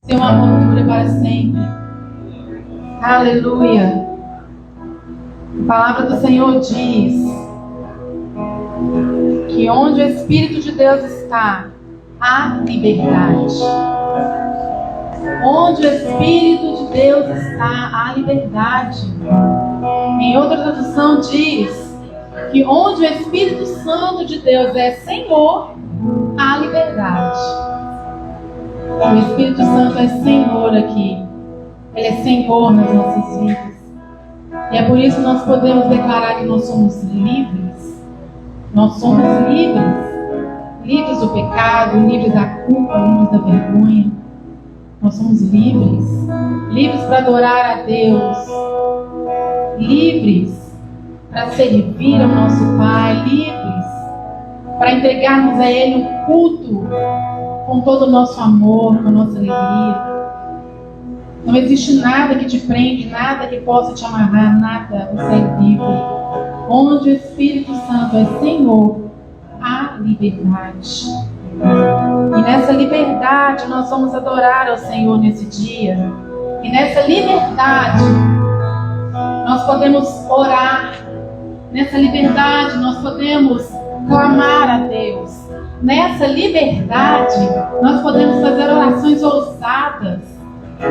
Seu amor dura para sempre. Aleluia. A palavra do Senhor diz que onde o Espírito de Deus está, há liberdade. Onde o Espírito de Deus está, há liberdade. Em outra tradução diz que onde o Espírito Santo de Deus é Senhor, há liberdade. O Espírito Santo é Senhor aqui. Ele é Senhor nas nossas vidas. E é por isso que nós podemos declarar que nós somos livres. Nós somos livres. Livres do pecado, livres da culpa, livres da vergonha. Nós somos livres. Livres para adorar a Deus. Livres para servir ao nosso Pai. Livres para entregarmos a Ele um culto com todo o nosso amor, com a nossa alegria. Não existe nada que te prende, nada que possa te amarrar, nada. Você é livre. Onde o Espírito Santo é Senhor, há liberdade. E nessa liberdade nós vamos adorar ao Senhor nesse dia. E nessa liberdade nós podemos orar. Nessa liberdade nós podemos clamar a Deus. Nessa liberdade nós podemos fazer orações ousadas.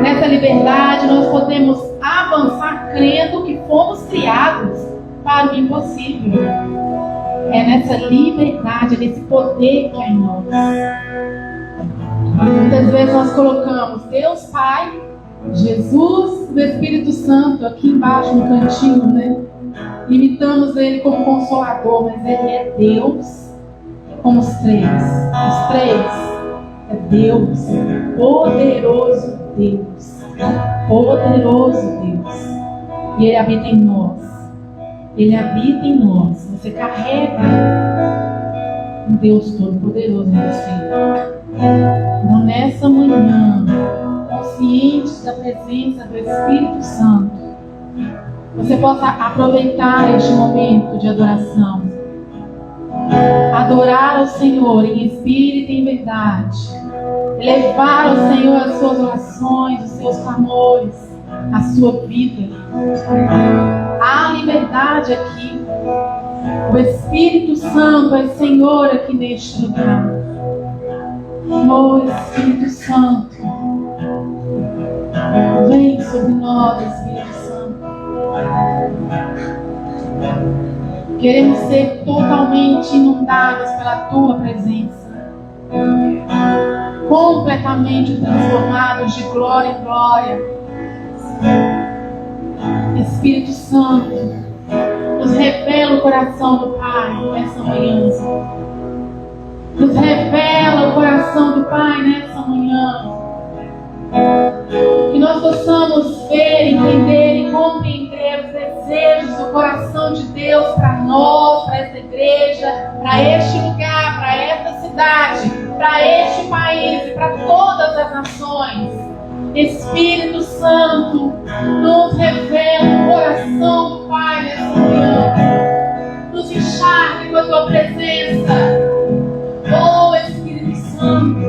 Nessa liberdade nós podemos avançar crendo que fomos criados para o impossível. É nessa liberdade, é nesse poder que há em nós. Muitas vezes nós colocamos Deus Pai, Jesus, o Espírito Santo aqui embaixo no cantinho, né? Limitamos Ele como Consolador, mas Ele é Deus como os três. Os três é Deus, poderoso Deus, poderoso Deus. E Ele habita em nós. Ele habita em nós. Você carrega um Deus Todo-Poderoso em você. Então, nessa manhã, conscientes da presença do Espírito Santo, você possa aproveitar este momento de adoração. Adorar ao Senhor em espírito e em verdade. Levar ao Senhor as suas orações, os seus clamores, a sua vida. Há liberdade aqui. O Espírito Santo é Senhor aqui neste lugar. Oh, Espírito Santo, vem sobre nós, Espírito Santo. Queremos ser totalmente inundados pela Tua presença. Completamente transformados de glória em glória. Espírito Santo, nos revela o coração do Pai nessa manhã. Nos revela o coração do Pai nessa manhã. Que nós possamos ver, entender e compreender os desejos do coração de Deus para nós, para essa igreja, para este lugar, para esta cidade, para este país e para todas as nações. Espírito Santo, nos revela o coração do Pai nessa manhã. Nos encharque com a Tua presença. Oh, Espírito Santo,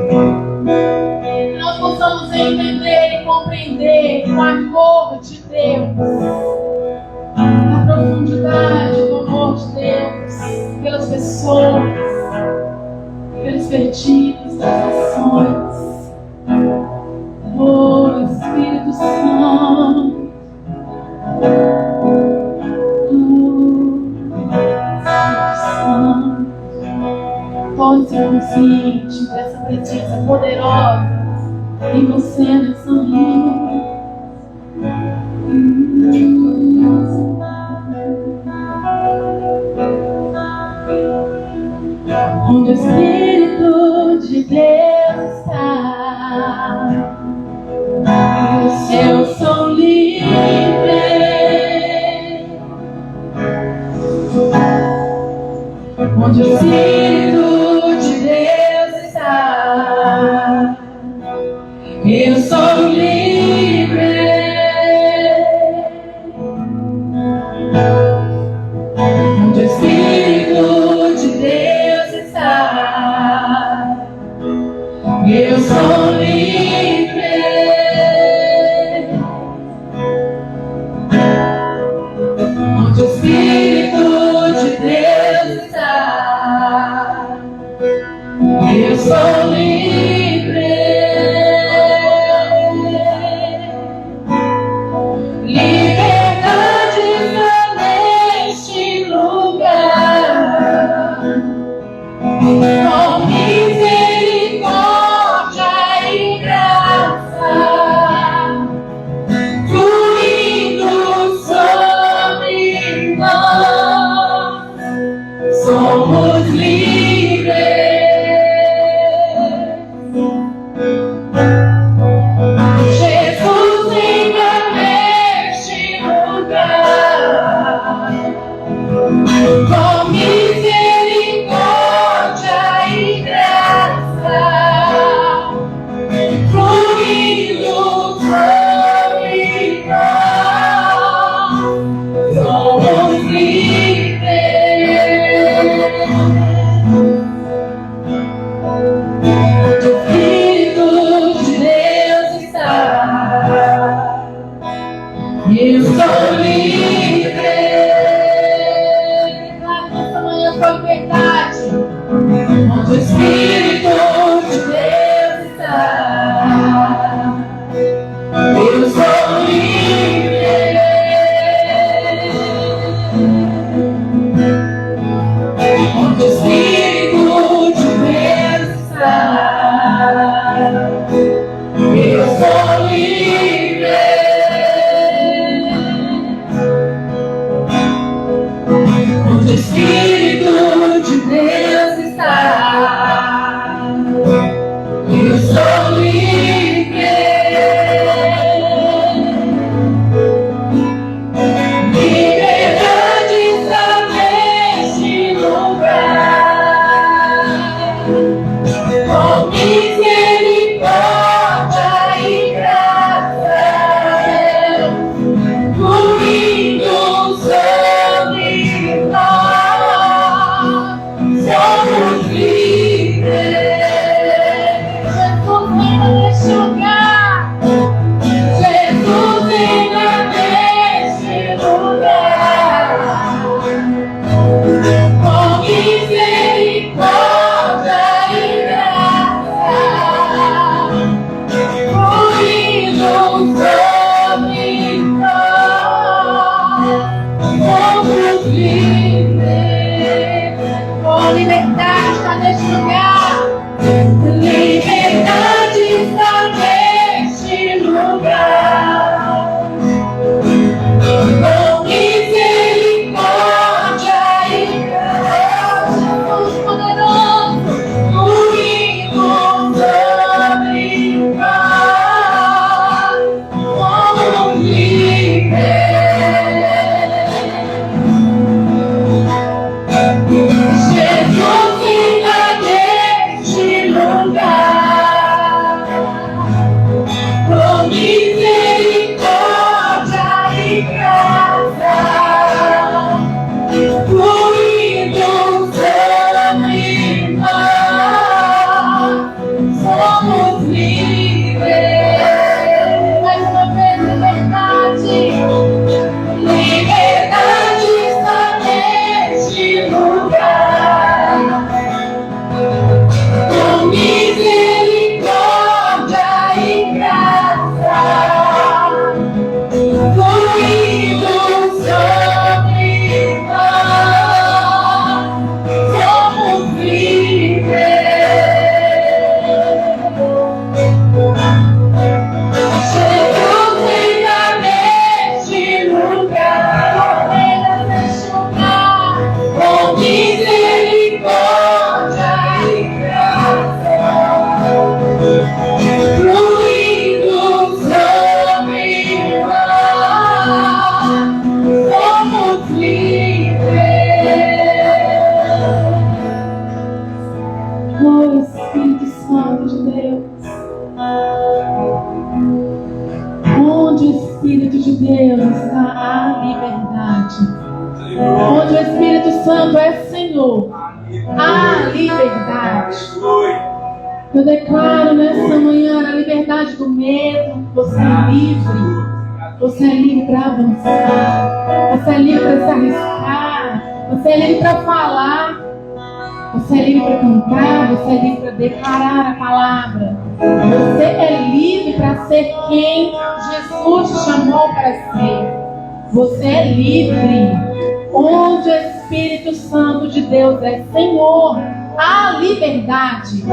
que nós possamos entender e compreender o amor de Deus, a profundidade do amor de Deus pelas pessoas, pelos perdidos, das nações. Oh, Espírito Santo, torne-se consciente dessa presença poderosa em você nessa manhã. Onde o Espírito de Deus está, eu sou livre. Onde o Espírito de Deus está, eu sou livre. Onde o Espírito de Deus está, eu sou livre. Eu declaro nessa manhã a liberdade do medo. Você é livre. Você é livre para avançar. Você é livre para se arriscar. Você é livre para falar. Você é livre para cantar. Você é livre para declarar a palavra. Você é livre para ser quem Jesus te chamou para ser. Você é livre. Onde o Espírito Santo de Deus é Senhor, há liberdade.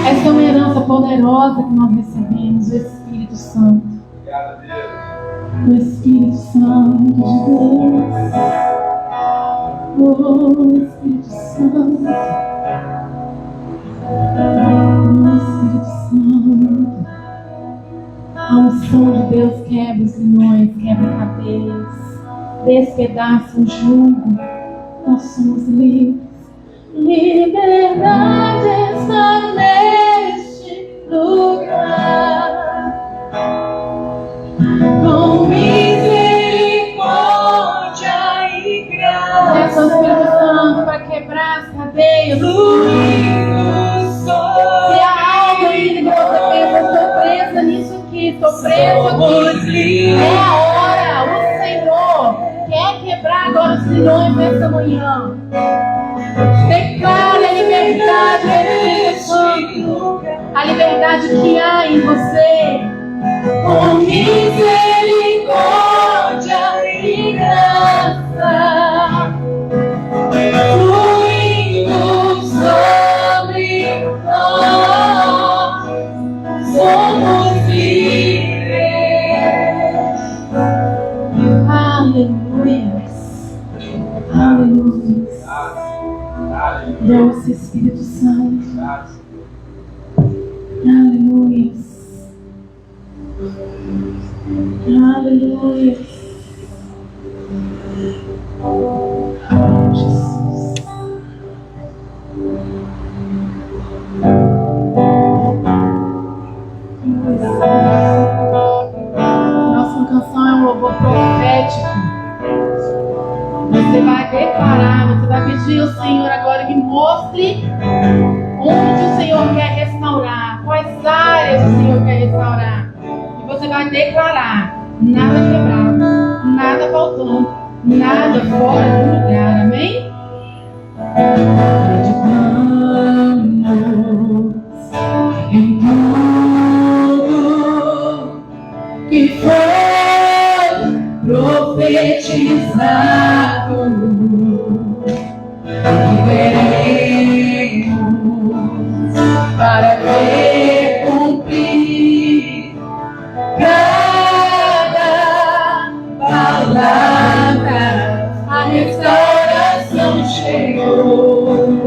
Essa é uma herança poderosa que nós recebemos, o Espírito Santo. O Espírito Santo de Deus. Oh, Espírito Santo. Oh, Espírito Santo. A unção de Deus quebra os grilhões, quebra cadeias, despedaça o jugo. Nós somos livres. Liberdade está neste lugar. Com misericórdia e graça. Peça ao Espírito Santo para quebrar as cadeias. Se há algo ainda que você pensa, estou presa nisso aqui, estou preso aqui. É a hora. O Senhor quer quebrar agora os grilhões nessa manhã. Declare a liberdade, Espírito Santo, a liberdade que há em você. Com misericórdia e graça, fluindo sobre nós, somos livres. Aleluia. Aleluia. Doce Espírito Santo. Aleluia. Aleluia. Oh, Jesus. Nossa canção é um louvor profético. Você vai declarar, você vai pedir ao Senhor agora que mostre onde o Senhor quer restaurar, quais áreas o Senhor quer restaurar. E você vai declarar: nada quebrado, nada faltando, nada fora do lugar. Amém? Meditamos em tudo que foi profetizado, veremos para ver cumprir cada palavra. A restauração chegou.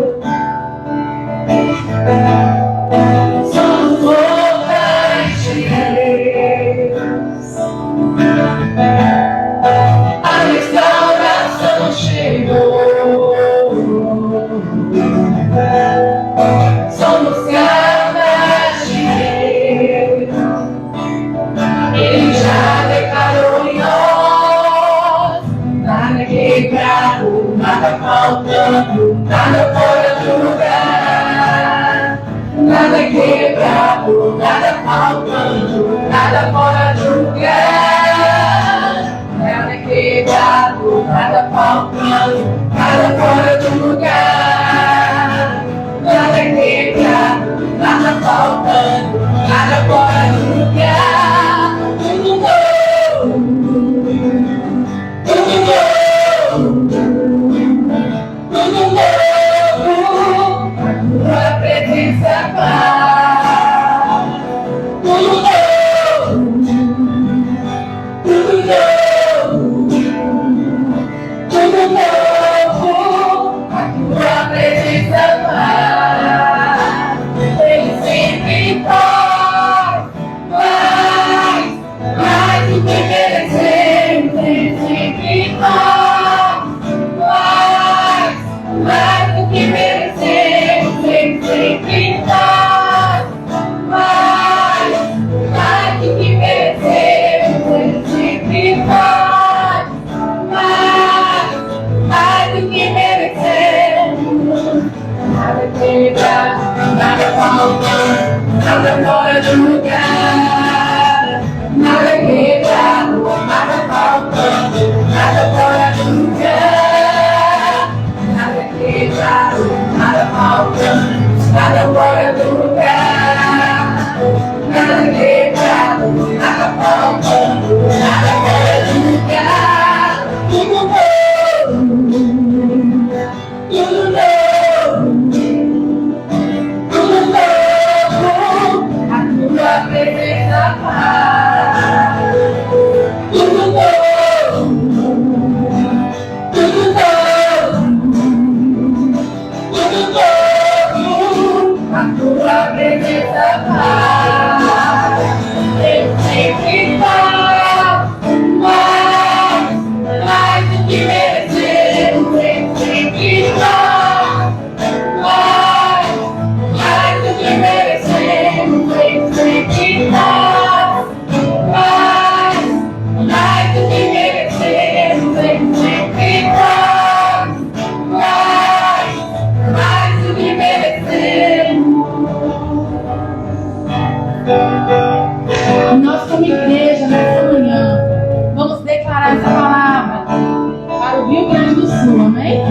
quebrado, nada faltando, nada fora do lugar. Nada quebrado, nada faltando, nada fora do lugar. Nada quebrado, nada faltando, nada fora do lugar. Tudo novo, tudo novo, tudo novo. A tua presença faz. Tudo novo, tudo novo, tudo novo. A tua presença faz. Ele sempre faz, mais do que merecemos. Ele sempre faz, mais do que merecemos. Ele sempre faz, mais do que merecemos. Ele sempre faz, mais do que merecemos. Nada quebra, nada falta, nada fora do lugar. Nada quebrado, nada faltando, nada fora do lugar. Nada quebrado, nada faltando, nada fora do lugar. Nada quebrado, nada faltando, nada fora do lugar. Tudo novo, tudo novo, tudo novo. A tua presença faz. Tudo novo, tudo novo, tudo novo. A tua presença faz. Ele sempre faz, mais do que merecemos. Ele sempre faz, mais do que merecemos. Ele sempre faz, mais do que merecemos. Ele sempre faz, mais do que merecemos. Nós, como igreja, nessa manhã, vamos declarar essa palavra para o Rio Grande do Sul, amém?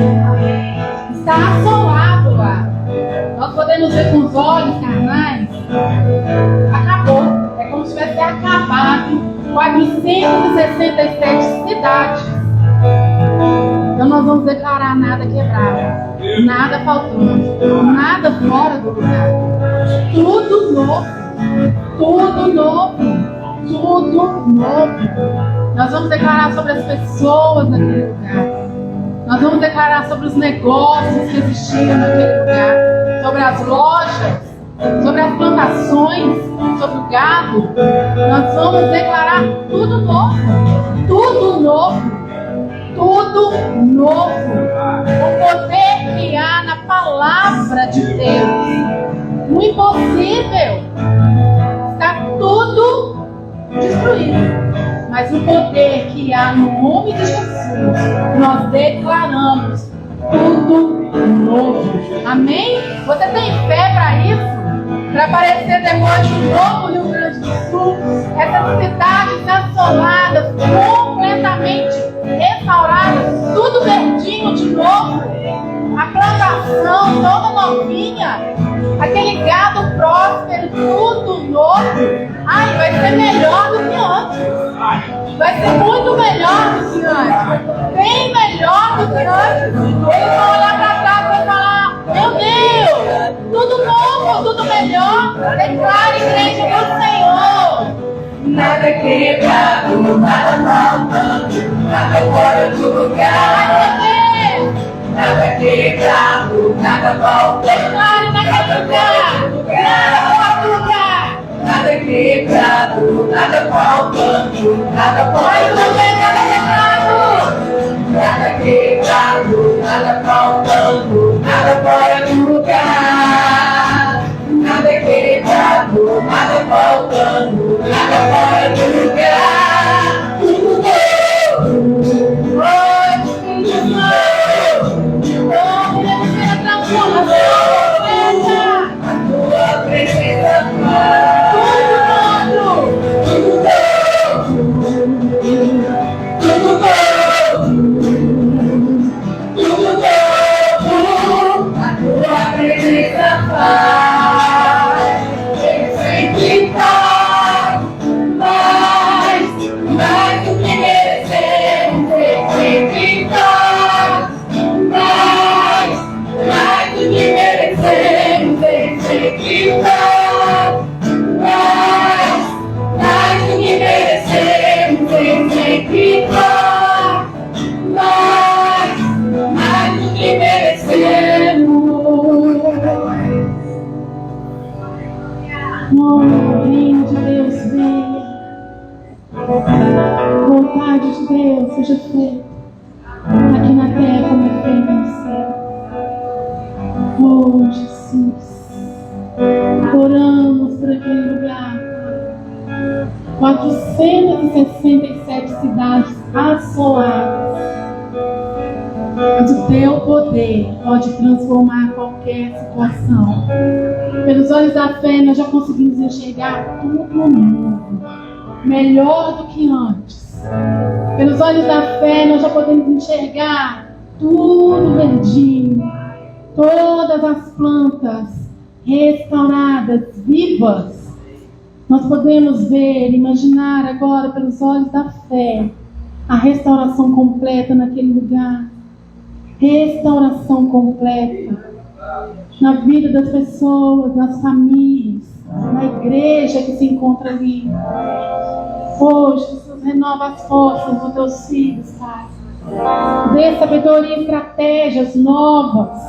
Está assolado lá. Nós podemos ver com os olhos carnais. Acabou. É como se tivesse acabado 467 cidades. Então nós vamos declarar nada quebrado, nada faltando, nada fora do lugar. Tudo novo, tudo novo, tudo novo. Nós vamos declarar sobre as pessoas naquele lugar. Nós vamos declarar sobre os negócios que existiam naquele lugar, sobre as lojas, sobre as plantações, sobre o gado. Nós vamos declarar tudo novo, tudo novo, tudo novo. O poder que há na palavra de Deus. No impossível está tudo destruído. Mas o poder que há no nome de Jesus, nós declaramos tudo novo. Amém? Você tem fé para isso? Para aparecer depois do novo Rio Grande do Sul, essa cidade assolada, completamente restaurada, tudo verdinho de novo, a plantação toda novinha, aquele gado próspero, tudo novo. Ai, vai ser melhor do que antes. Vai ser muito melhor do que antes. Bem melhor do que antes. Eles vão olhar para trás e vão falar: meu Deus, tudo novo, tudo melhor. Declare, igreja do Senhor. Nada quebrado, nada faltando, nada fora do lugar. Nada quebrado, nada faltando. Declare naquele lugar. Nada fora do lugar. Nada quebrado, nada faltando, nada fora do lugar. Nada quebrado, nada faltando, nada fora do lugar. Nada quebrado, nada faltando, nada fora do lugar. Tudo novo, tudo novo. Oh, podemos ver a transformação. A tua presença. Seja feito aqui na terra como é feito no céu. Oh, Jesus, oramos por aquele lugar, 467 cidades assoladas, mas o teu poder pode transformar qualquer situação. Pelos olhos da fé nós já conseguimos enxergar tudo novo, melhor do que antes. Pelos olhos da fé nós já podemos enxergar tudo verdinho, todas as plantas restauradas, vivas. Nós podemos ver, imaginar agora pelos olhos da fé a restauração completa naquele lugar. Restauração completa na vida das pessoas, nas famílias, na igreja que se encontra ali. Hoje, Jesus, renova as forças dos teus filhos, Pai. Dê sabedoria e estratégias novas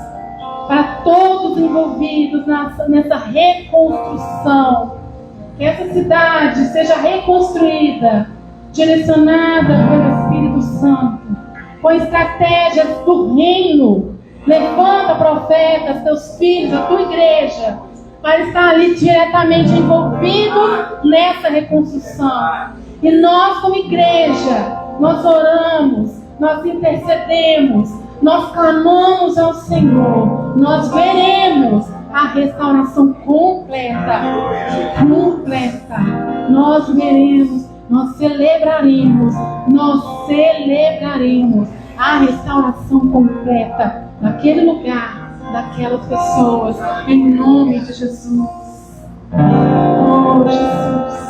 para todos envolvidos nessa reconstrução. Que essa cidade seja reconstruída, direcionada pelo Espírito Santo, com estratégias do reino. Levanta profetas, teus filhos, a tua igreja, para estar ali diretamente envolvido nessa reconstrução. E nós, como igreja, nós oramos, nós intercedemos, nós clamamos ao Senhor. Nós veremos a restauração completa. Completa. Nós veremos, nós celebraremos a restauração completa daquele lugar, daquelas pessoas, em nome de Jesus. Oh, Jesus.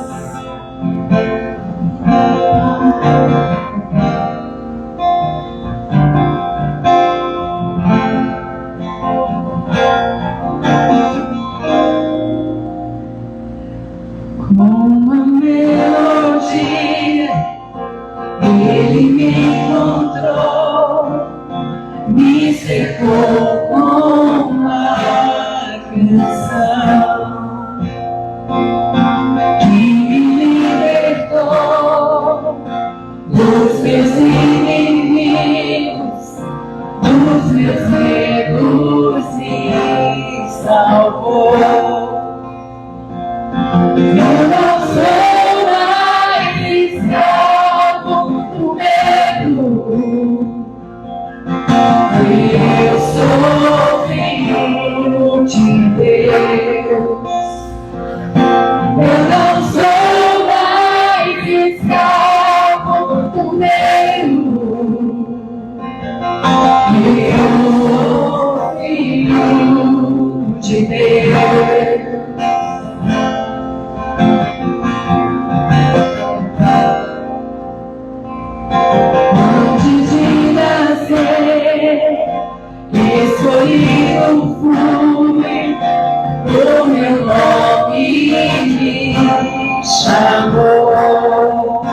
Com uma melodia, ele me encontrou, me cercou com uma canção que me libertou dos meus inimigos, dos meus medos e salvou. Eu não sou mais escravo do medo, eu sou filho de Deus. Eu não sou mais escravo do medo, eu sou filho de Deus. Antes de nascer, escolhido fui, o meu nome me chamou.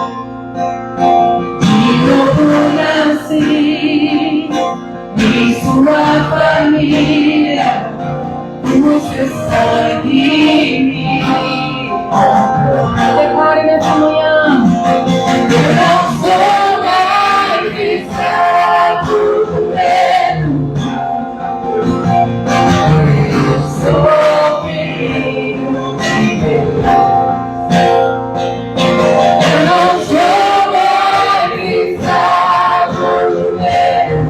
De novo nasci, em sua família, o seu sangue me comprou. Declare nessa manhã. Eu não sou mais escravo do medo, eu sou filho de Deus. Eu não sou mais escravo do medo,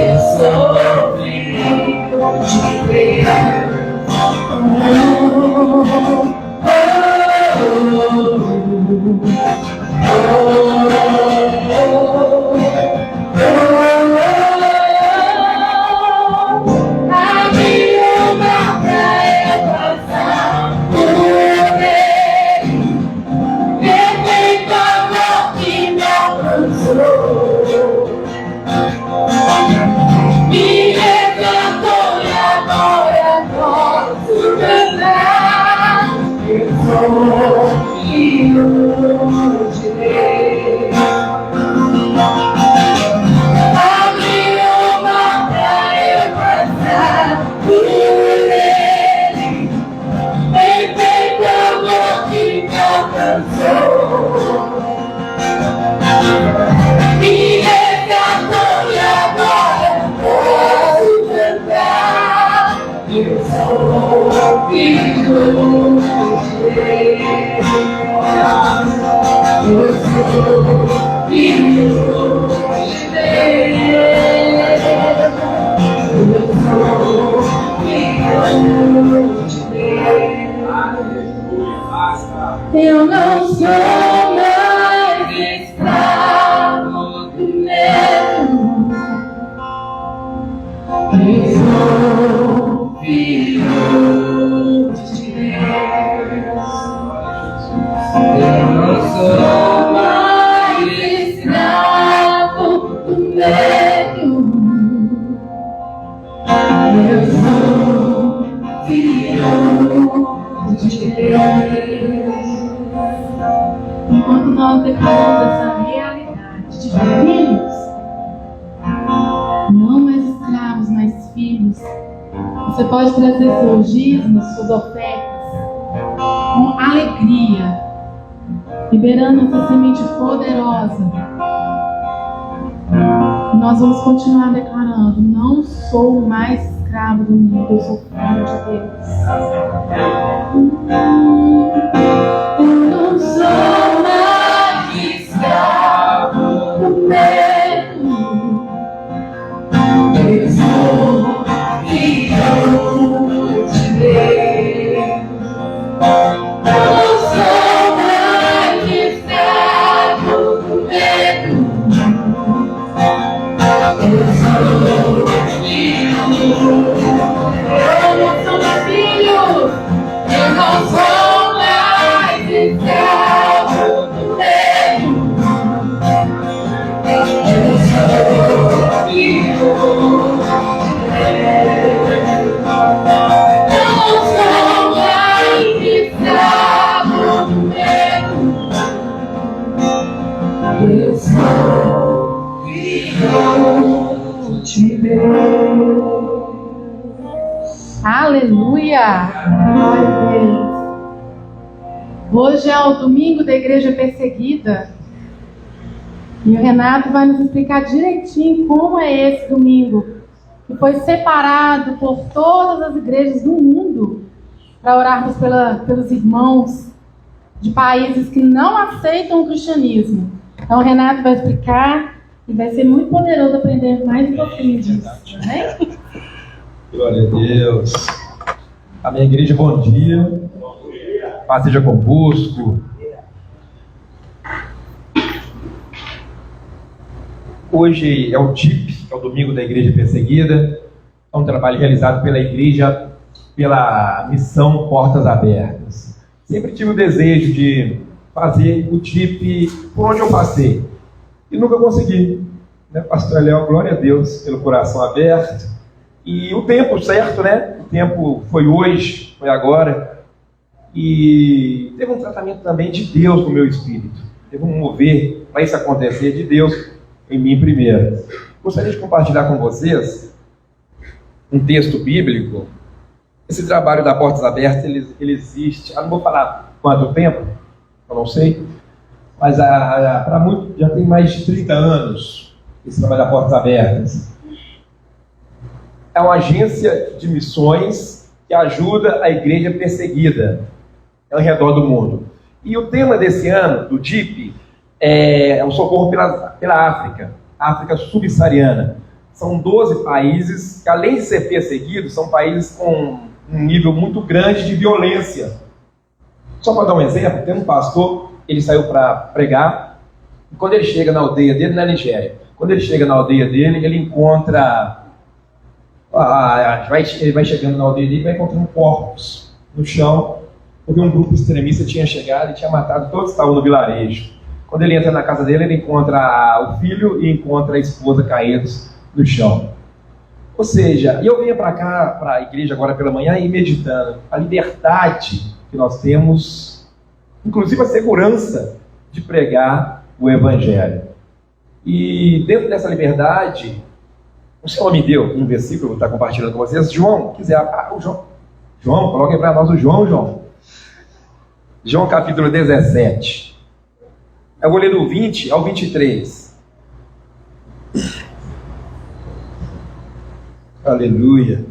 eu sou filho de Deus. A minha praia filho de Deus. Abre uma pra eu passar por ele. Perfeito amor que me alcançou. Me resgatou e agora posso cantar. Eu sou filho de Deus. Eu sou filho de Deus. Eu sou filho de Deus. Eu não sou mais escravo do medo. Eu sou filho de Deus. Eu não sou mais escravo do medo. Eu sou filho de Deus. Enquanto nós declaramos essa realidade de filhos, não mais escravos, mas filhos, você pode trazer seus dízimos, suas ofertas, com alegria, liberando essa semente poderosa. Nós vamos continuar declarando: não sou mais escravo do mundo, eu sou filho de Deus. Eu não sou mais escravo do medo. Eu sou filho de Deus. Eu não sou mais escravo do medo. Eu sou filho de Deus. Eu sou filho. Eu não sou mais escravo do medo. Eu sou filho de Deus. Eu não sou mais escravo do medo. Eu sou filho de Deus. Aleluia! Glória a Deus. Hoje é o domingo da Igreja Perseguida. E o Renato vai nos explicar direitinho como é esse domingo, que foi separado por todas as igrejas do mundo para orarmos pelos irmãos de países que não aceitam o cristianismo. Então o Renato vai explicar e vai ser muito poderoso aprender mais um pouquinho disso, né? Glória a Deus. A minha igreja, bom dia. Paz seja convosco. Hoje é o DIP, que é o Domingo da Igreja Perseguida. É um trabalho realizado pela igreja, pela missão Portas Abertas. Sempre tive o desejo de fazer o DIP por onde eu passei. E nunca consegui. Né? Pastor Léo, glória a Deus pelo coração aberto. E o tempo certo, né? O tempo foi hoje, foi agora. E teve um tratamento também de Deus no meu espírito. Teve um mover para isso acontecer de Deus em mim primeiro. Gostaria de compartilhar com vocês um texto bíblico. Esse trabalho da Portas Abertas, ele existe. Eu não vou falar quanto tempo, eu não sei. Mas para muito, já tem mais de 30 anos esse trabalho da Portas Abertas. É uma agência de missões que ajuda a igreja perseguida ao redor do mundo. E o tema desse ano, do DIP, é o socorro pela África, África subsaariana. São 12 países que, além de ser perseguidos, são países com um nível muito grande de violência. Só para dar um exemplo, tem um pastor, ele saiu para pregar, e quando ele chega na aldeia dele, na Nigéria, quando ele chega na aldeia dele, ele encontra... ele vai chegando na aldeia dele e vai encontrando corpos no chão, porque um grupo extremista tinha chegado e tinha matado todos que estavam no vilarejo. Quando ele entra na casa dele, ele encontra o filho e encontra a esposa caídos no chão. Ou seja, eu vinha para cá, para a igreja agora pela manhã, e meditando a liberdade que nós temos inclusive a segurança de pregar o Evangelho. E dentro dessa liberdade, o Senhor me deu um versículo, vou estar compartilhando com vocês. João, quiser, João, coloque para nós o João. João capítulo 17. Eu vou ler do 20 ao 23. Aleluia.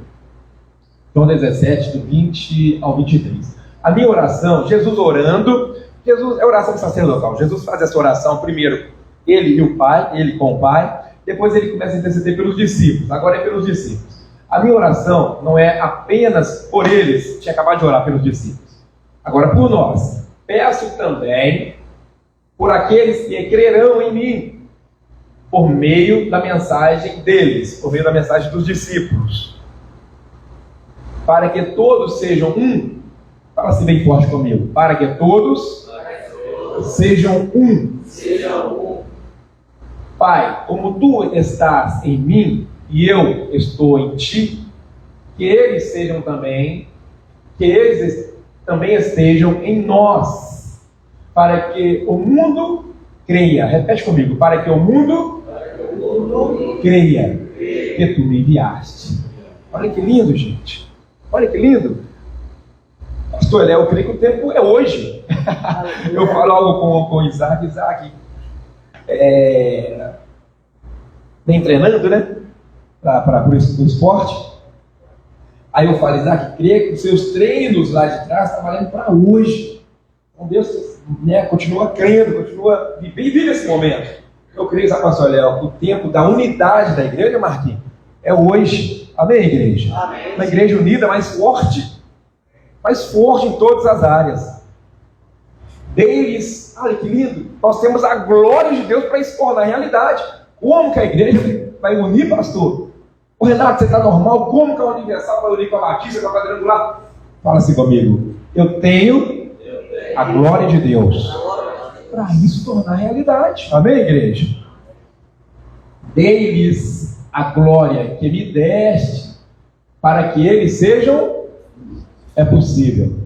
João 17, do 20 ao 23. A minha oração, Jesus orando, é oração sacerdotal. Jesus faz essa oração primeiro, ele e o Pai, ele com o Pai, depois ele começa a interceder pelos discípulos, agora é pelos discípulos. A minha oração não é apenas por eles, tinha acabado de orar pelos discípulos, agora por nós. Peço também por aqueles que crerão em mim, por meio da mensagem deles, por meio da mensagem dos discípulos, para que todos sejam um. Fala assim bem forte comigo. Para que todos sejam um. Pai, como tu estás em mim e eu estou em ti, que eles também estejam em nós, para que o mundo creia. Repete comigo. Para que o mundo creia que tu me enviaste. Olha que lindo, gente. Olha que lindo. Pastor Léo, eu creio que o tempo é hoje. Eu falo algo com o Isaac. Vem treinando, né? Para o esporte. Aí eu falo, Isaac, creio que os seus treinos lá de trás estão valendo para hoje. Então Deus, né, continua crendo, continua vive esse momento. Eu creio, sabe, pastor Léo, o tempo da unidade da igreja, Marquinhos, é hoje. Amém, igreja? Amém. Uma igreja unida, mais forte em todas as áreas. Deles, olha que lindo, nós temos a glória de Deus para isso tornar realidade. Como que a igreja vai unir, pastor? Ô Renato, você está normal? Como que a Universal vai unir com a Batista, com a Quadrangular? Fala assim comigo. Eu tenho a glória de Deus para isso tornar realidade. Amém, igreja? Dei-lhes a glória que me deste, para que eles sejam. É possível.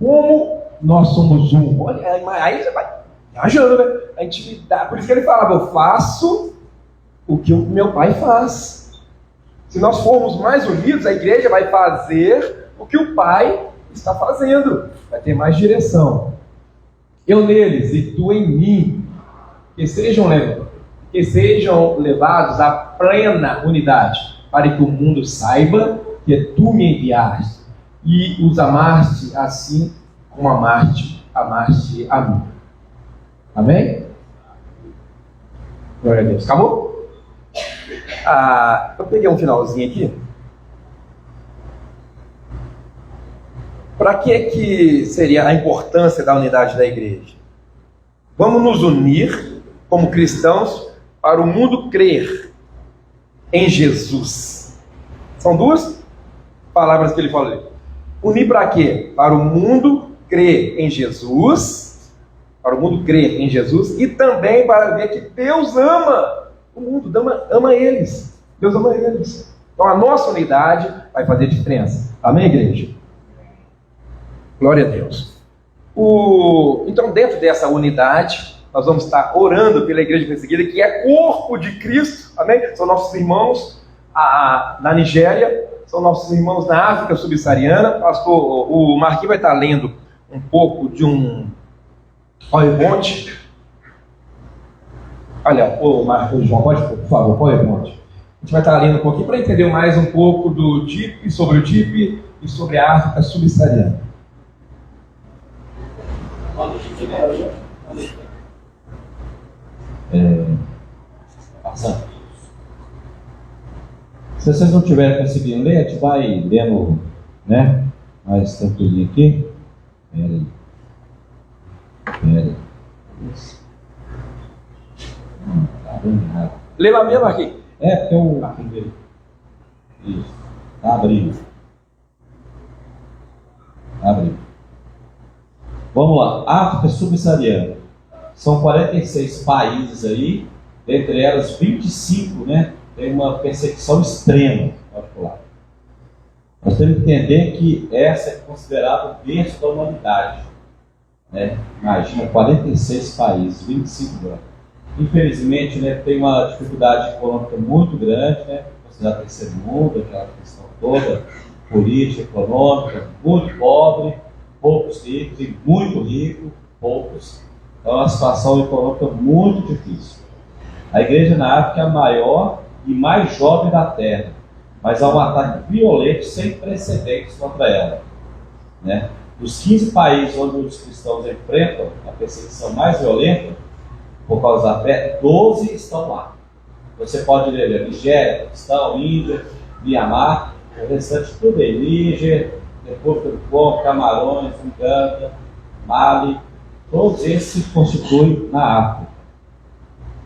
Como nós somos um. Olha, aí você vai viajando, né? A intimidade. Por isso que ele falava, eu faço o que o meu Pai faz. Se nós formos mais unidos, a igreja vai fazer o que o Pai está fazendo. Vai ter mais direção. Eu neles e tu em mim, que sejam levados à plena unidade, para que o mundo saiba que tu me enviaste e os amaste assim como amaste a mim. Amém? Glória a Deus. Acabou? Eu peguei um finalzinho aqui. Para que seria a importância da unidade da igreja? Vamos nos unir como cristãos para o mundo crer em Jesus. São duas palavras que ele falou ali. Unir para quê? Para o mundo crer em Jesus, para o mundo crer em Jesus, e também para ver que Deus ama o mundo, ama eles. Deus ama eles. Então a nossa unidade vai fazer diferença. Amém, igreja? Glória a Deus. Então, dentro dessa unidade, nós vamos estar orando pela igreja perseguida, que é corpo de Cristo. Amém? São nossos irmãos na Nigéria, são nossos irmãos na África subsaariana. Pastor, o Marquinhos vai estar lendo um pouco de um PowerPoint. Olha, o João, pode, por favor, PowerPoint. A gente vai estar lendo um pouquinho para entender mais um pouco do TIP, sobre o TIP e sobre a África subsaariana. Passando. Se vocês não tiverem conseguindo ler, a gente vai lendo, né? Mais tranquilinho aqui. Pera aí. Isso. Tá bem errado. Lê lá mesmo aqui. É, porque eu. Isso. Tá abrindo. Tá abrindo. Vamos lá. África subsaariana. São 46 países aí, entre elas 25, né? Tem uma perseguição extrema. Nós temos que entender que essa é considerada o berço da humanidade. né? Imagina, 46 países, 25 anos. Infelizmente, né, tem uma dificuldade econômica muito grande, né? Considerado terceiro mundo, aquela questão toda, política, econômica, muito pobre, poucos ricos e muito rico, poucos. Então é uma situação econômica muito difícil. A igreja na África é a maior e mais jovem da Terra, mas há um ataque violento sem precedentes contra ela, né? Dos 15 países onde os cristãos enfrentam a perseguição mais violenta por causa da fé, 12 estão lá. Você pode ler Nigéria, Paquistão, Índia, Mianmar, o restante tudo aí, Níger, República do Congo, Camarões, Uganda, Mali, todos esses se constituem na África.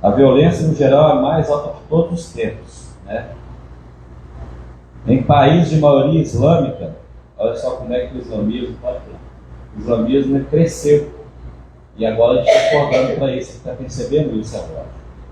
A violência, no geral, é a mais alta de todos os tempos, né? Em países de maioria islâmica, olha só como é que o islamismo pode ter. O islamismo cresceu. E agora a gente está acordando para isso, está percebendo isso agora.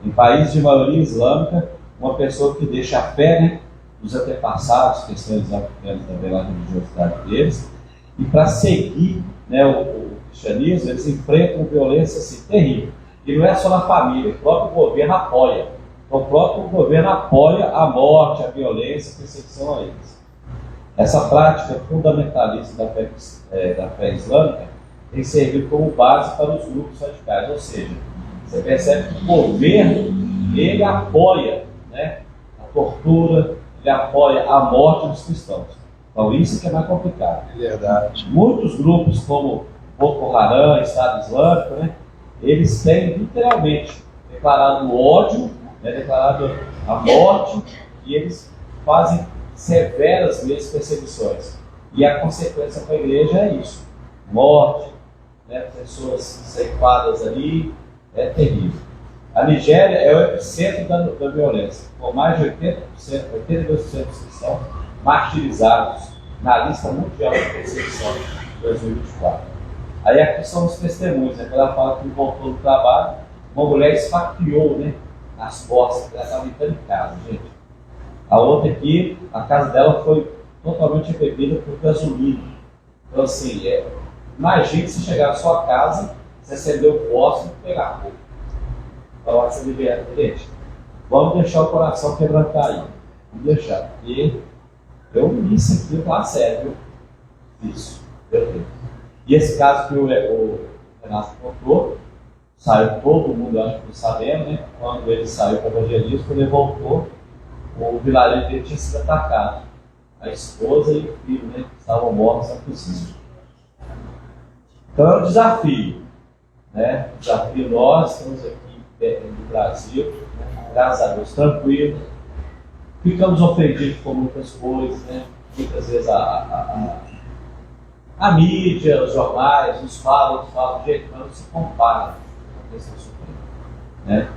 Em países de maioria islâmica, uma pessoa que deixa a fé, né, dos antepassados, questões africanas também lá na religiosidade deles, e para seguir, né, o cristianismo, eles enfrentam violência assim, terrível. E não é só na família, o próprio governo apoia. Então, o próprio governo apoia a morte, a violência, a perseguição a eles. Essa prática fundamentalista da fé islâmica tem servido como base para os grupos radicais. Ou seja, você percebe que o governo, ele apoia, né, a tortura, ele apoia a morte dos cristãos. Então, isso que é mais complicado. É verdade. Muitos grupos, como Boko Haram, Estado Islâmico, né, eles têm literalmente declarado o ódio, né, declarado a morte, e eles fazem severas mesmo perseguições. E a consequência para a igreja é isso: morte, né, pessoas ceifadas ali, é terrível. A Nigéria é o epicentro da violência, com mais de 82% dos cristãos martirizados na lista mundial de perseguição de 2024. Aí aqui são os testemunhos, né? Quando ela fala que voltou do trabalho, uma mulher esfaqueou, né, nas costas, ela estava entrando em casa, gente. A outra aqui, a casa dela foi totalmente embebida por gasolina. Então assim, imagine se chegar na sua casa, você acender o fósforo e pegar fogo. Para lá que você liberta, gente. Vamos deixar o coração quebrantar aí. Vamos deixar. E eu li isso aqui lá sério, viu? Isso, meu Deus. E esse caso que o Renato contou, saiu todo mundo, acho que sabendo, né? Quando ele saiu para o evangelismo, quando ele voltou, o vilarejo dele tinha sido atacado. A esposa e o filho, né, estavam mortos na cozinha. Então é um desafio, né? Desafio nós, estamos aqui no Brasil, né? Graças a Deus, tranquilo. Ficamos ofendidos com muitas coisas, né? Muitas vezes a mídia, os jornais, nos falam, gente, mas não se compara com a questão suprema, né?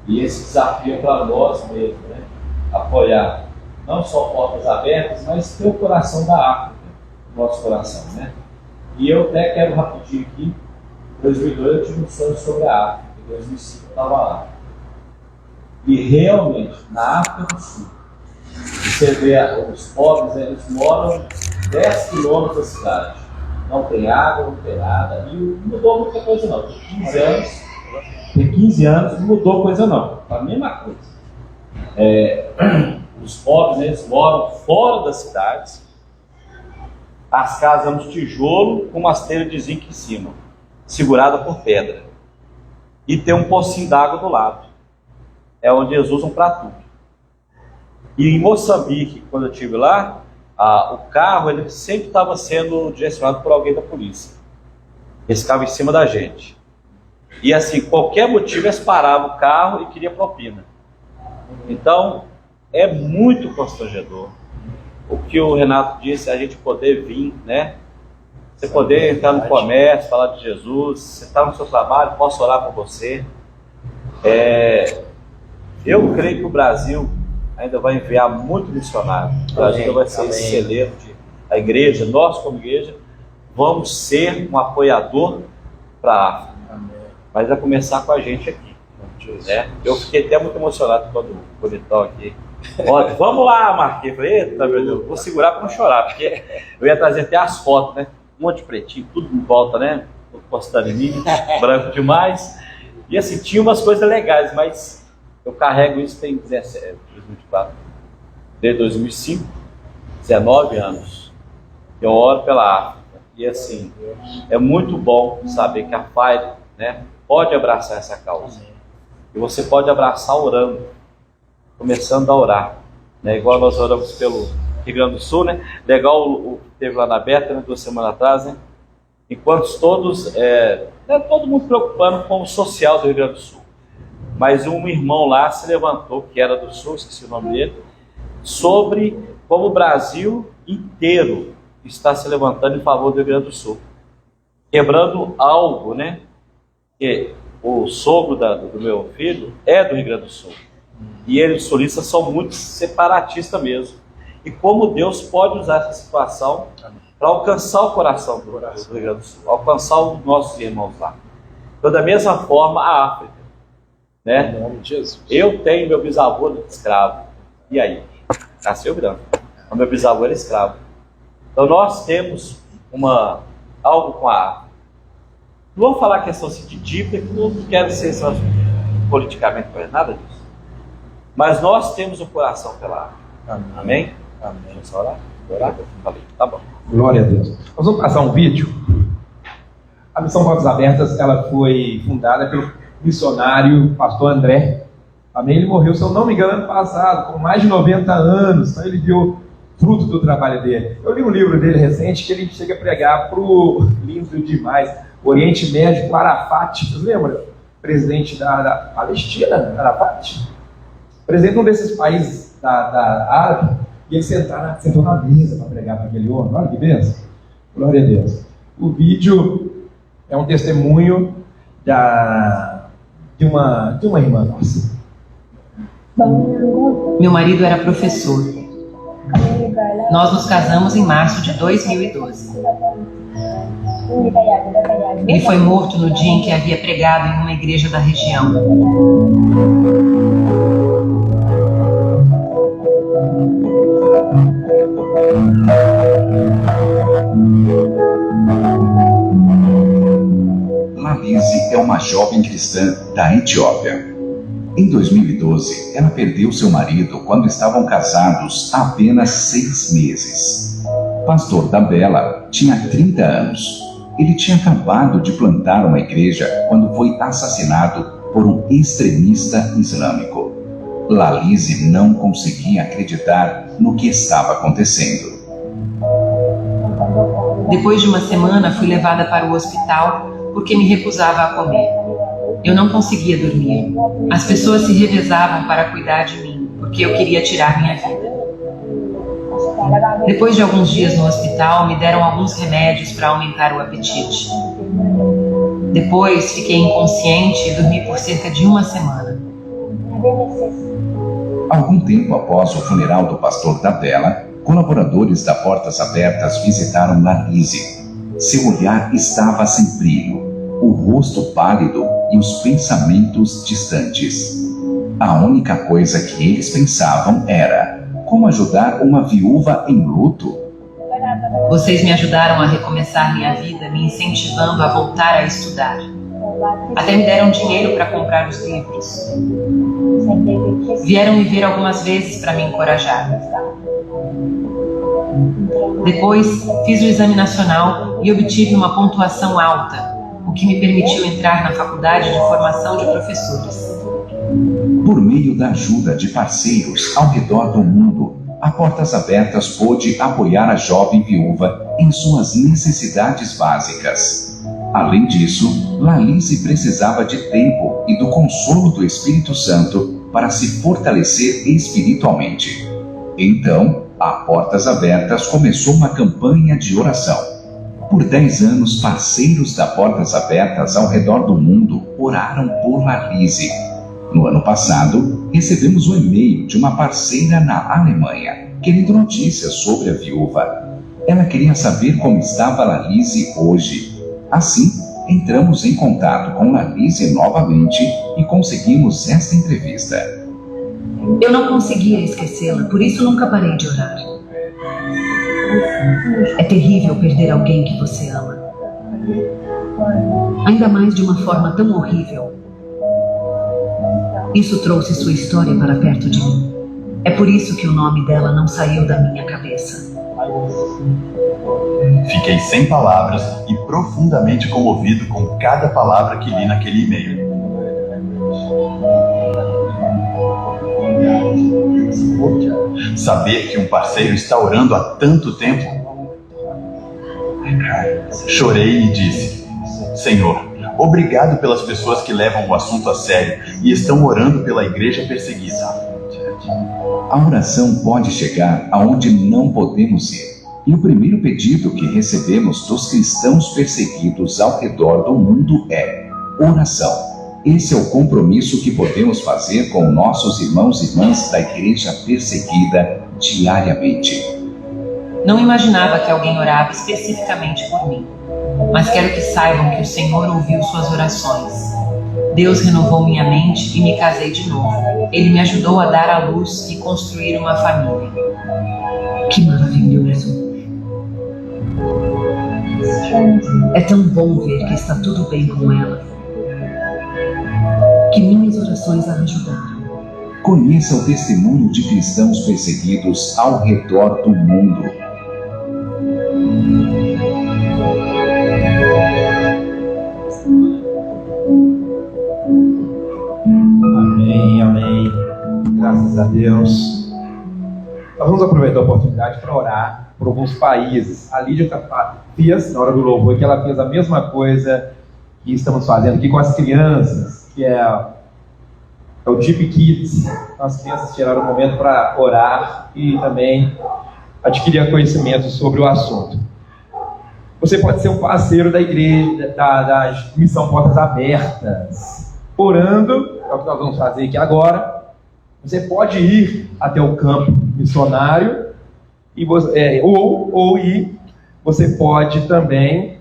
E esse desafio é para nós mesmos, né? Apoiar não só portas abertas, mas ter o coração da África no nosso coração, né? E eu até quero rapidinho aqui, em 2002 eu tive um sonho sobre a África, em 2005 eu estava lá. E realmente, na África do Sul, você vê os pobres, eles moram 10 quilômetros da cidade. Não tem água, não tem nada. E não mudou muita coisa não. Tem 15 anos não mudou coisa não. A mesma coisa. Os pobres, eles moram fora das cidades. As casas são de tijolo com umas telhas de zinco em cima, segurada por pedra. E tem um pocinho d'água do lado. É onde eles usam para tudo. E em Moçambique, quando eu estive lá, o carro ele sempre estava sendo direcionado por alguém da polícia. Eles ficavam em cima da gente. E assim, qualquer motivo, eles paravam o carro e queriam propina. Então, é muito constrangedor. O que o Renato disse, a gente poder vir, né? Você poder entrar no comércio, falar de Jesus, você está no seu trabalho, posso orar por você. Eu creio que o Brasil ainda vai enviar muito missionário. O Brasil ainda vai ser esse celeiro a igreja, nós como igreja, vamos ser um apoiador para a África. Mas vai começar com a gente aqui. Né? Eu fiquei até muito emocionado quando o bonitão aqui. Olha, vamos lá, Marquinhos. Eu falei, eita, meu Deus, vou segurar para não chorar, porque eu ia trazer até as fotos, né? Um monte de pretinho, tudo em volta, né? postando em mim, branco demais. E assim, tinha umas coisas legais, mas eu carrego isso tem 2024, desde 2005, 19 anos. Eu oro pela África. E assim, é muito bom saber que a Fire, né, pode abraçar essa causa. E você pode abraçar orando, começando a orar. Né? Igual nós oramos pelo Rio Grande do Sul, né? Legal, teve lá na Beta, né, 2 semanas atrás, né? Enquanto todos, todo mundo preocupando com o social do Rio Grande do Sul. Mas um irmão lá se levantou, que era do Sul, esqueci o nome dele, sobre como o Brasil inteiro está se levantando em favor do Rio Grande do Sul. Quebrando algo, né? Que o sogro do meu filho é do Rio Grande do Sul. E eles, sulistas, são muito separatistas mesmo. E como Deus pode usar essa situação para alcançar o coração do Rio Grande do Sul, alcançar os nossos irmãos lá. Então, da mesma forma, a África. Né? Eu tenho meu bisavô escravo. E aí? Nasceu branco. O meu bisavô era escravo. Então, nós temos algo com a África. Não vou falar questão assim, de dívida, que não quero ser politicamente nada disso. Mas nós temos o coração pela África. Amém? Amém. Vamos orar? Falei. Tá bom. Glória a Deus. Nós vamos passar um vídeo. A Missão Portas Abertas, ela foi fundada pelo missionário pastor André. Amém? Ele morreu, se eu não me engano, ano passado, com mais de 90 anos. Então ele viu fruto do trabalho dele. Eu li um livro dele recente que ele chega a pregar para o lindo demais, Oriente Médio, Arafat. Vocês lembram? Presidente da Palestina, Arafat. Presidente de um desses países da Árabe. E ele sentou na mesa para pregar para aquele homem. Olha que bênção. Glória a Deus. O vídeo é um testemunho de uma irmã nossa. Meu marido era professor. Nós nos casamos em março de 2012. Ele foi morto no dia em que havia pregado em uma igreja da região. Lalise é uma jovem cristã da Etiópia. Em 2012, ela perdeu seu marido quando estavam casados há apenas 6 meses. Pastor Dabela tinha 30 anos. Ele tinha acabado de plantar uma igreja quando foi assassinado por um extremista islâmico. Lalise não conseguia acreditar no que estava acontecendo. Depois de uma semana, fui levada para o hospital porque me recusava a comer. Eu não conseguia dormir. As pessoas se revezavam para cuidar de mim, porque eu queria tirar minha vida. Depois de alguns dias no hospital, me deram alguns remédios para aumentar o apetite. Depois, fiquei inconsciente e dormi por cerca de uma semana. Algum tempo após o funeral do pastor Dabela, colaboradores da Portas Abertas visitaram Lalise. Seu olhar estava sem brilho, o rosto pálido e os pensamentos distantes. A única coisa que eles pensavam era: como ajudar uma viúva em luto? Vocês me ajudaram a recomeçar minha vida, me incentivando a voltar a estudar. Até me deram dinheiro para comprar os livros. Vieram me ver algumas vezes para me encorajar. Depois, fiz o exame nacional e obtive uma pontuação alta, o que me permitiu entrar na faculdade de formação de professores. Por meio da ajuda de parceiros ao redor do mundo, a Portas Abertas pôde apoiar a jovem viúva em suas necessidades básicas. Além disso, Lalise precisava de tempo e do consolo do Espírito Santo para se fortalecer espiritualmente. Então, a Portas Abertas começou uma campanha de oração. Por 10 anos, parceiros da Portas Abertas ao redor do mundo oraram por Lalise. No ano passado, recebemos um e-mail de uma parceira na Alemanha, querendo notícias sobre a viúva. Ela queria saber como estava Lalise hoje. Assim, entramos em contato com Lalise novamente e conseguimos esta entrevista. Eu não conseguia esquecê-la, por isso nunca parei de orar. É terrível perder alguém que você ama. Ainda mais de uma forma tão horrível. Isso trouxe sua história para perto de mim. É por isso que o nome dela não saiu da minha cabeça. Fiquei sem palavras e profundamente comovido com cada palavra que li naquele e-mail. Saber que um parceiro está orando há tanto tempo. Chorei e disse: Senhor, obrigado pelas pessoas que levam o assunto a sério e estão orando pela igreja perseguida. A oração pode chegar aonde não podemos ir. E o primeiro pedido que recebemos dos cristãos perseguidos ao redor do mundo é oração. Esse é o compromisso que podemos fazer com nossos irmãos e irmãs da igreja perseguida diariamente. Não imaginava que alguém orava especificamente por mim, mas quero que saibam que o Senhor ouviu suas orações. Deus renovou minha mente e me casei de novo. Ele me ajudou a dar à luz e construir uma família. Que maravilhoso! É tão bom ver que está tudo bem com ela. Que minhas orações a ajudaram. Conheça o testemunho de cristãos perseguidos ao redor do mundo. Amém, amém. Graças a Deus. Nós vamos aproveitar a oportunidade para orar por alguns países. A Lídia fez, na hora do louvor, que ela fez a mesma coisa que estamos fazendo aqui com as crianças, que é o Deep Kids. As crianças tiraram um momento para orar e também adquirir conhecimento sobre o assunto. Você pode ser um parceiro da igreja, da Missão Portas Abertas, orando, é o que nós vamos fazer aqui agora. Você pode ir até o campo missionário, e você pode também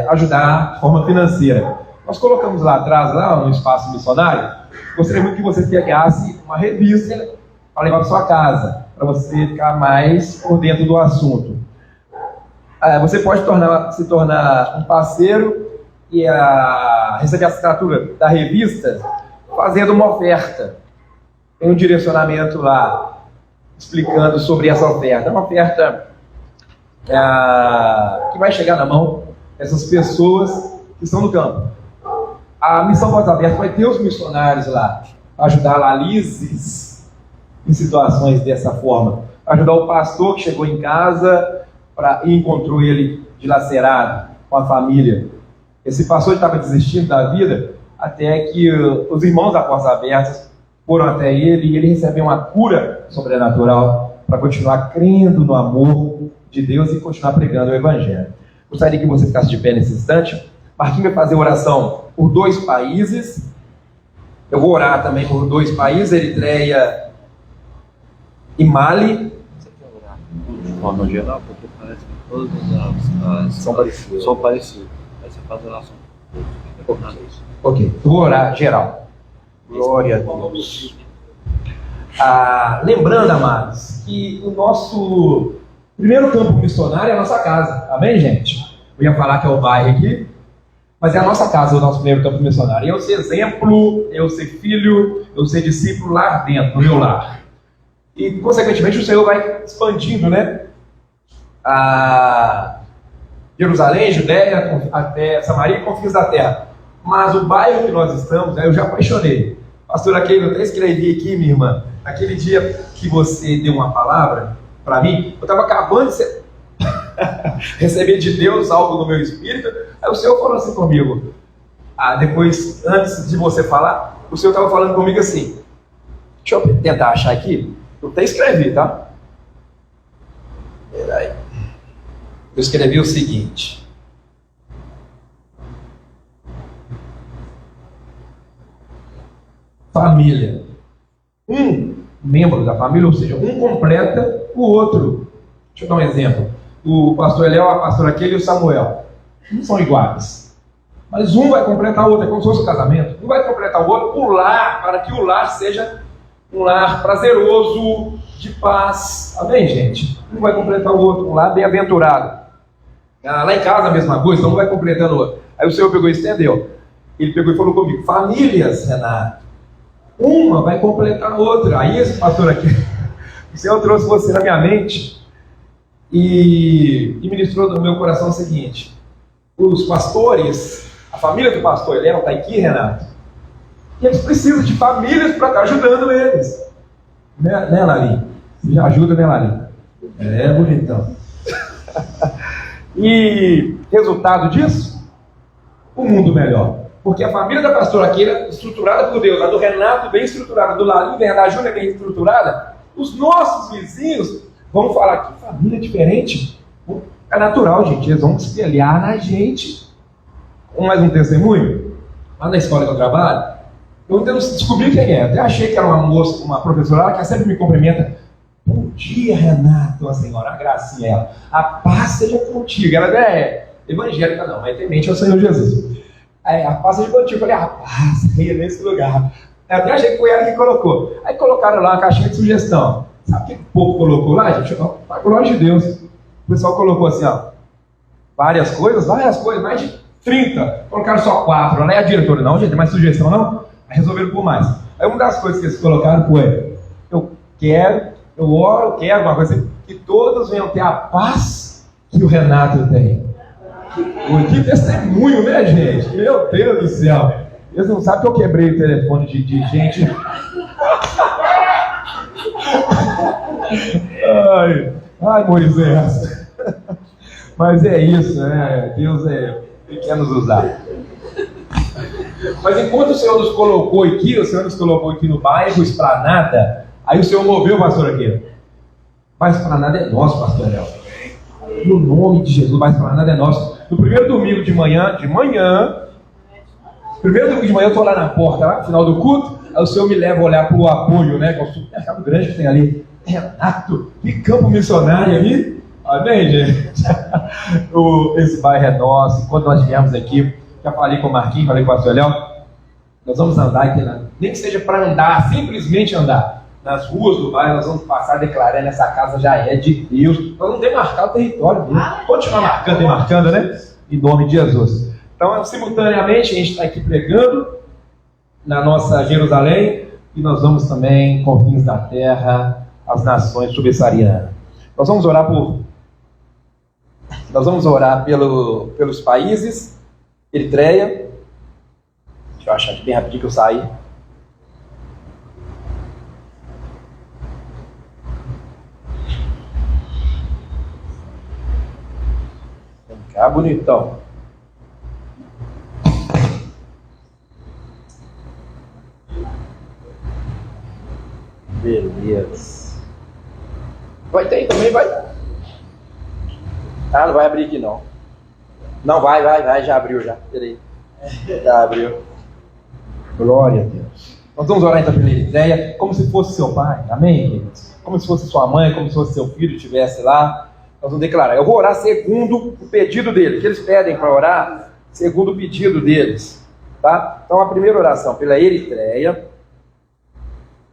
ajudar de forma financeira. Nós colocamos lá atrás, lá no espaço missionário, gostaria muito que você pegasse uma revista para levar para sua casa, para você ficar mais por dentro do assunto. Você pode se tornar um parceiro e receber a assinatura da revista fazendo uma oferta. Tem um direcionamento lá explicando sobre essa oferta. É uma oferta que vai chegar na mão dessas pessoas que estão no campo. A Missão Portas Abertas vai ter os missionários lá, ajudar lá Lises em situações dessa forma, ajudar o pastor que chegou em casa e encontrou ele dilacerado com a família. Esse pastor estava desistindo da vida até que os irmãos da Portas Abertas foram até ele e ele recebeu uma cura sobrenatural para continuar crendo no amor de Deus e continuar pregando o Evangelho. Gostaria que você ficasse de pé nesse instante. Marquinhos vai fazer oração por 2 países. Eu vou orar também por 2 países, Eritreia e Mali. Você quer orar de forma geral? Porque parece que todas as São parecidas. São parecidas. Aí você faz oração por todos. Ok, eu vou orar geral. Glória a Deus. Lembrando, amados, que o nosso primeiro campo missionário é a nossa casa. Amém, gente? Eu ia falar que é o bairro aqui, mas é a nossa casa, o nosso primeiro campo missionário. Eu ser exemplo, eu ser filho, eu ser discípulo lá dentro, no meu lar. E, consequentemente, o Senhor vai expandindo, né? Jerusalém, Judéia, até Samaria e confins da terra. Mas o bairro que nós estamos, eu já apaixonei. Pastor Aquele, eu até escrevi aqui, minha irmã, naquele dia que você deu uma palavra para mim, eu estava acabando de receber de Deus algo no meu espírito, aí o Senhor falou assim comigo, depois, antes de você falar, o Senhor estava falando comigo assim, deixa eu tentar achar aqui, eu até escrevi, tá? Peraí. Eu escrevi o seguinte: família. Um membro da família, ou seja, um completa o outro. Deixa eu dar um exemplo. O pastor Eliel, a pastora Aquele e o Samuel não são iguais, mas um vai completar o outro, é como se fosse um casamento. Um vai completar o outro, o lar, para que o lar seja um lar prazeroso, de paz. Amém, gente? Um vai completar o outro, um lar bem-aventurado. Lá em casa a mesma coisa, então um vai completando o outro. Aí o Senhor pegou e estendeu. Ele pegou e falou comigo: famílias, Renato, uma vai completar a outra. Aí esse pastor aqui, o Senhor trouxe você na minha mente e ministrou no meu coração o seguinte: os pastores, a família do pastor Léo está aqui, Renato, e eles precisam de famílias para estar ajudando eles. Né, Lali? Você já ajuda, né, Lali? É bonitão. E resultado disso? Um mundo melhor. Porque a família da pastora aqui é estruturada por Deus, a do Renato bem estruturada, do Lali, da Júlia bem estruturada. Os nossos vizinhos vão falar: que família diferente. É natural, gente, eles vão se espelhar na gente. Mais um testemunho. Lá na escola que eu trabalho, eu ainda não descobri quem é. Até achei que era uma moça, uma professora lá, que sempre me cumprimenta: bom dia, Renato, a senhora, a gracinha, ela. A paz seja contigo. Ela é evangélica, não, mas temente ao Senhor Jesus. Aí, a paz seja contigo. Eu falei: a paz ia nesse lugar. Eu até achei que foi ela que colocou. Aí colocaram lá uma caixinha de sugestão. Sabe o que o povo colocou lá, gente? Para a glória de Deus. O pessoal colocou assim, ó, várias coisas, mais de 30. Colocaram só 4. Aí a diretora: não, gente, tem mais sugestão, não? Aí resolveram por mais. Aí uma das coisas que eles colocaram foi: eu quero uma coisa assim, que todos venham ter a paz que o Renato tem. Que testemunho, né, gente? Meu Deus do céu. Eles não sabem que eu quebrei o telefone de gente. Ai, Moisés. Mas é isso, né? Deus quer nos usar. Mas enquanto o Senhor nos colocou aqui no bairro Esplanada, aí o Senhor moveu o pastor aqui. Mas Esplanada é nosso, pastor Léo. No nome de Jesus, mas Esplanada é nosso. No primeiro domingo de manhã, eu estou lá na porta, lá no final do culto, aí o Senhor me leva a olhar para o apoio, né? Que é o supermercado grande que tem ali. Renato, que campo missionário ali. Amém, gente? Esse bairro é nosso. Quando nós viemos aqui, já falei com o Marquinhos, falei com o pastor Léo, nós vamos andar aqui, nem que seja para andar, simplesmente andar nas ruas do bairro. Nós vamos passar declarando: essa casa já é de Deus. Nós vamos demarcar o território dele. Continuar demarcando, né? Em nome de Jesus. Então, simultaneamente, a gente está aqui pregando na nossa Jerusalém, e nós vamos também, confins da terra, as nações subsaarianas. Nós vamos orar pelos países. Eritreia. Deixa eu achar aqui bem rapidinho que eu saí. Vem cá, bonitão. Beleza. Vai ter aí também, vai? Ah, não vai abrir aqui não. Não, vai, já abriu já. Peraí. Já abriu. Glória a Deus. Nós vamos orar então pela Eritreia, como se fosse seu pai, amém, queridos? Como se fosse sua mãe, como se fosse seu filho estivesse lá. Nós vamos declarar: eu vou orar segundo o pedido deles, que eles pedem para orar, segundo o pedido deles, tá? Então a primeira oração pela Eritreia,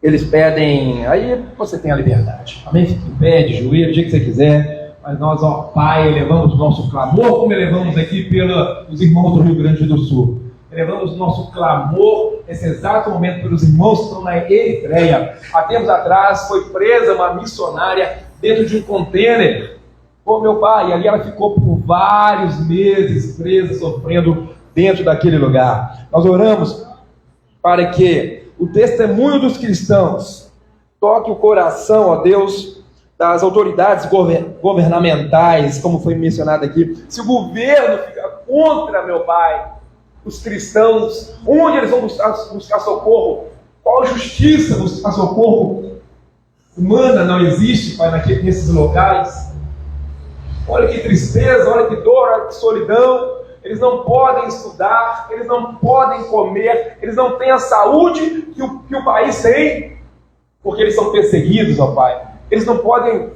eles pedem, aí você tem a liberdade, amém? Fique em pé, de joelho, o dia que você quiser, mas nós, ó Pai, elevamos o nosso clamor, como elevamos aqui pelos irmãos do Rio Grande do Sul. Elevamos o nosso clamor nesse exato momento pelos irmãos que estão na Eritreia. Há tempos atrás foi presa uma missionária dentro de um contêiner. Ô meu Pai, e ali ela ficou por vários meses presa, sofrendo dentro daquele lugar. Nós oramos para que o testemunho dos cristãos toque o coração, ó Deus, das autoridades governamentais, como foi mencionado aqui. Se o governo fica contra, meu Pai, os cristãos, onde eles vão buscar socorro? Qual justiça buscar socorro? Humana não existe, Pai, nesses locais. Olha que tristeza, olha que dor, olha que solidão. Eles não podem estudar, eles não podem comer, eles não têm a saúde que o país tem, porque eles são perseguidos, ó Pai. Eles não podem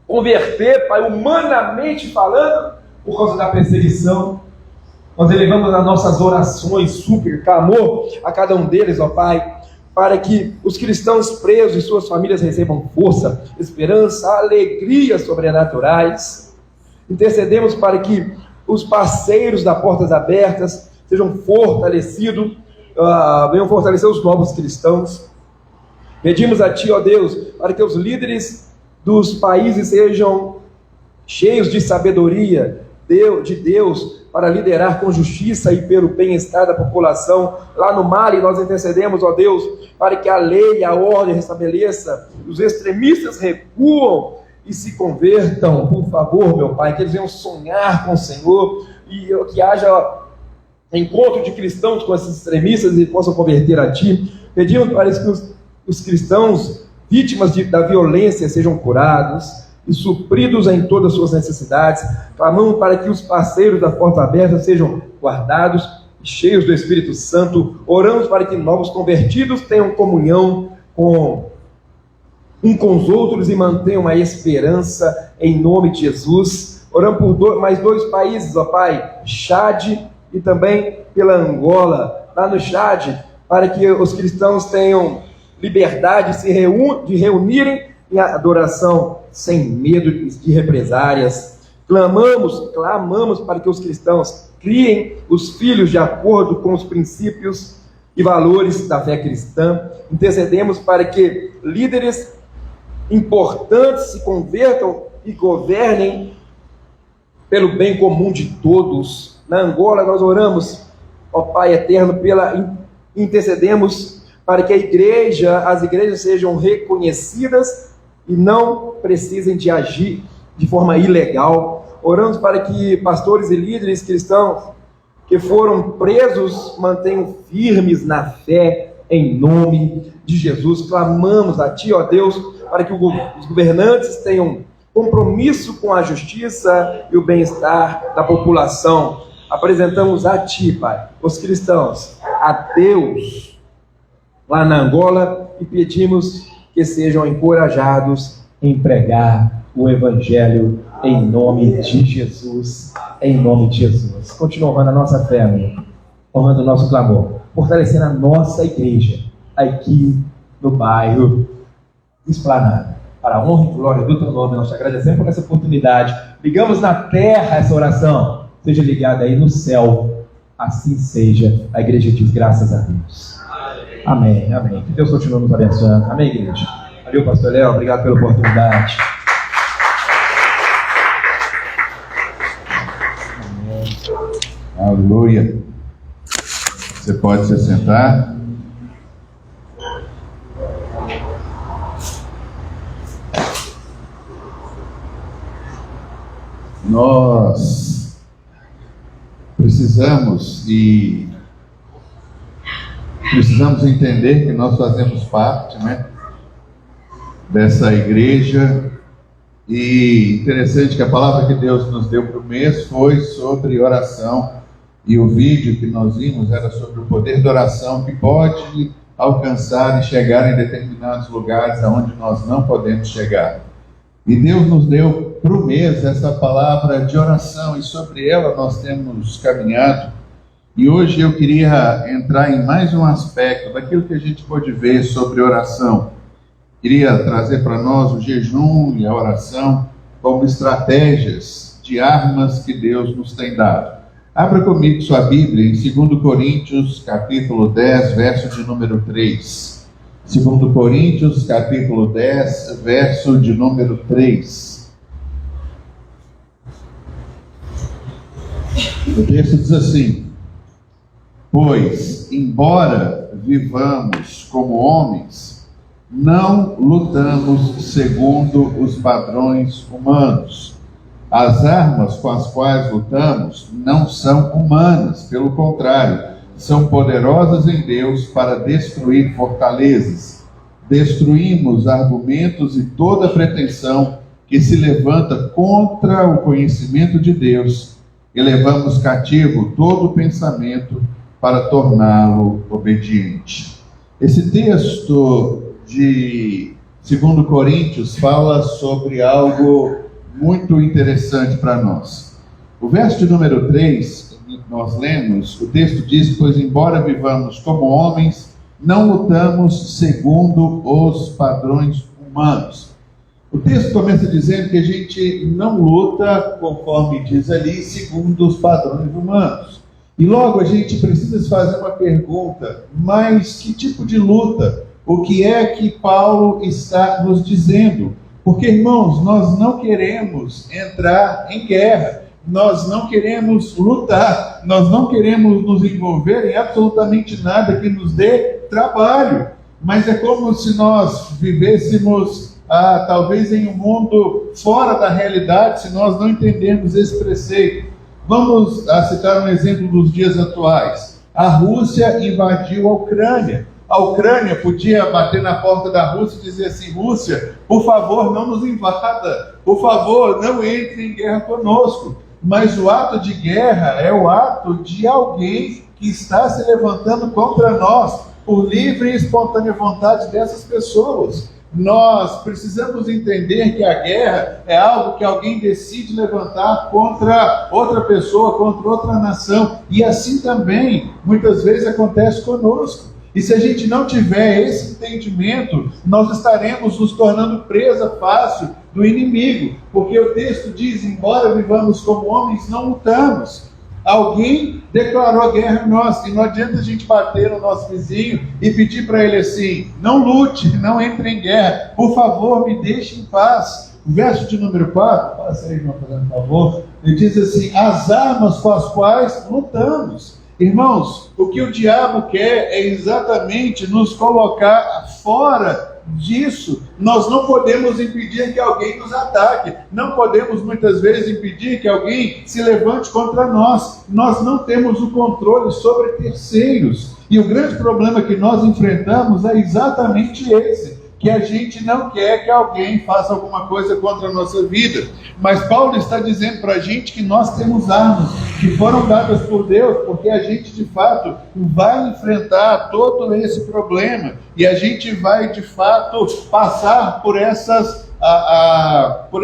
converter, Pai, humanamente falando, por causa da perseguição. Nós elevamos as nossas orações, super clamor a cada um deles, ó Pai, para que os cristãos presos e suas famílias recebam força, esperança, alegria sobrenaturais. Intercedemos para que os parceiros da Portas Abertas sejam fortalecidos, venham fortalecer os novos cristãos. Pedimos a Ti, ó Deus, para que os líderes dos países sejam cheios de sabedoria de Deus para liderar com justiça e pelo bem-estar da população. Lá no Mali nós intercedemos, ó Deus, para que a lei e a ordem restabeleça, os extremistas recuam e se convertam, por favor, meu Pai, que eles venham sonhar com o Senhor e que haja encontro de cristãos com esses extremistas e possam converter a Ti. Pedimos para que os cristãos vítimas da violência sejam curados e supridos em todas as suas necessidades. Clamamos para que os parceiros da Porta Aberta sejam guardados e cheios do Espírito Santo. Oramos para que novos convertidos tenham comunhão com os outros e mantenham a esperança em nome de Jesus. Oramos por mais 2 países, ó Pai, Chad e também pela Angola. Lá no Chad, para que os cristãos tenham liberdade de reunirem em adoração sem medo de represárias. Clamamos para que os cristãos criem os filhos de acordo com os princípios e valores da fé cristã. Intercedemos para que líderes importantes se convertam e governem pelo bem comum de todos. Na Angola nós oramos, ó Pai eterno, intercedemos para que as igrejas sejam reconhecidas e não precisem de agir de forma ilegal. Oramos para que pastores e líderes cristãos que foram presos mantenham firmes na fé, em nome de Jesus. Clamamos a Ti, ó Deus, para que os governantes tenham compromisso com a justiça e o bem-estar da população. Apresentamos a Ti, Pai, os cristãos, a Deus, lá na Angola, e pedimos que sejam encorajados em pregar o Evangelho em nome de Jesus, em nome de Jesus. Continua honrando a nossa fé, amigo, honrando o nosso clamor, fortalecendo a nossa igreja aqui no bairro Esplanada. Para a honra e glória do Teu nome, nós te agradecemos por essa oportunidade. Ligamos na terra essa oração, seja ligada aí no céu, assim seja. A igreja diz graças a Deus. Amém, amém. Que Deus continue nos abençoando. Amém, igreja. Valeu, pastor Léo. Obrigado pela oportunidade. Aleluia. Você pode se sentar. Nós precisamos entender que nós fazemos parte, dessa igreja. E interessante que a palavra que Deus nos deu para o mês foi sobre oração, e o vídeo que nós vimos era sobre o poder da oração que pode alcançar e chegar em determinados lugares aonde nós não podemos chegar. E Deus nos deu para o mês essa palavra de oração, e sobre ela nós temos caminhado. E hoje eu queria entrar em mais um aspecto daquilo que a gente pode ver sobre oração. Queria trazer para nós o jejum e a oração como estratégias de armas que Deus nos tem dado. Abra comigo sua Bíblia em 2 Coríntios, capítulo 10, verso de número 3. 2 Coríntios, capítulo 10, verso de número 3. O texto diz assim: pois, embora vivamos como homens, não lutamos segundo os padrões humanos. As armas com as quais lutamos não são humanas, pelo contrário, são poderosas em Deus para destruir fortalezas. Destruímos argumentos e toda pretensão que se levanta contra o conhecimento de Deus, e levamos cativo todo pensamento para torná-lo obediente. Esse texto de 2 Coríntios fala sobre algo muito interessante para nós. O verso de número 3, nós lemos, o texto diz: pois embora vivamos como homens, não lutamos segundo os padrões humanos. O texto começa dizendo que a gente não luta, conforme diz ali, segundo os padrões humanos. E logo a gente precisa se fazer uma pergunta: mas que tipo de luta? O que é que Paulo está nos dizendo? Porque, irmãos, nós não queremos entrar em guerra, nós não queremos lutar, nós não queremos nos envolver em absolutamente nada que nos dê trabalho. Mas é como se nós vivêssemos talvez em um mundo fora da realidade, se nós não entendermos esse preceito. Vamos citar um exemplo dos dias atuais. A Rússia invadiu a Ucrânia. A Ucrânia podia bater na porta da Rússia e dizer assim: Rússia, por favor, não nos invada, por favor, não entre em guerra conosco. Mas o ato de guerra é o ato de alguém que está se levantando contra nós, por livre e espontânea vontade dessas pessoas. Nós precisamos entender que a guerra é algo que alguém decide levantar contra outra pessoa, contra outra nação. E assim também, muitas vezes, acontece conosco. E se a gente não tiver esse entendimento, nós estaremos nos tornando presa fácil do inimigo. Porque o texto diz: embora vivamos como homens, não lutamos. Alguém declarou guerra a nós, e não adianta a gente bater no nosso vizinho e pedir para ele assim: não lute, não entre em guerra, por favor, me deixe em paz. O verso de número 4, passa aí, irmão, por favor, ele diz assim: as armas com as quais lutamos. Irmãos, o que o diabo quer é exatamente nos colocar fora disso. Nós não podemos impedir que alguém nos ataque, não podemos muitas vezes impedir que alguém se levante contra nós. Nós não temos o controle sobre terceiros, e o grande problema que nós enfrentamos é exatamente esse, que a gente não quer que alguém faça alguma coisa contra a nossa vida. Mas Paulo está dizendo para a gente que nós temos armas que foram dadas por Deus, porque a gente de fato vai enfrentar todo esse problema, e a gente vai de fato passar por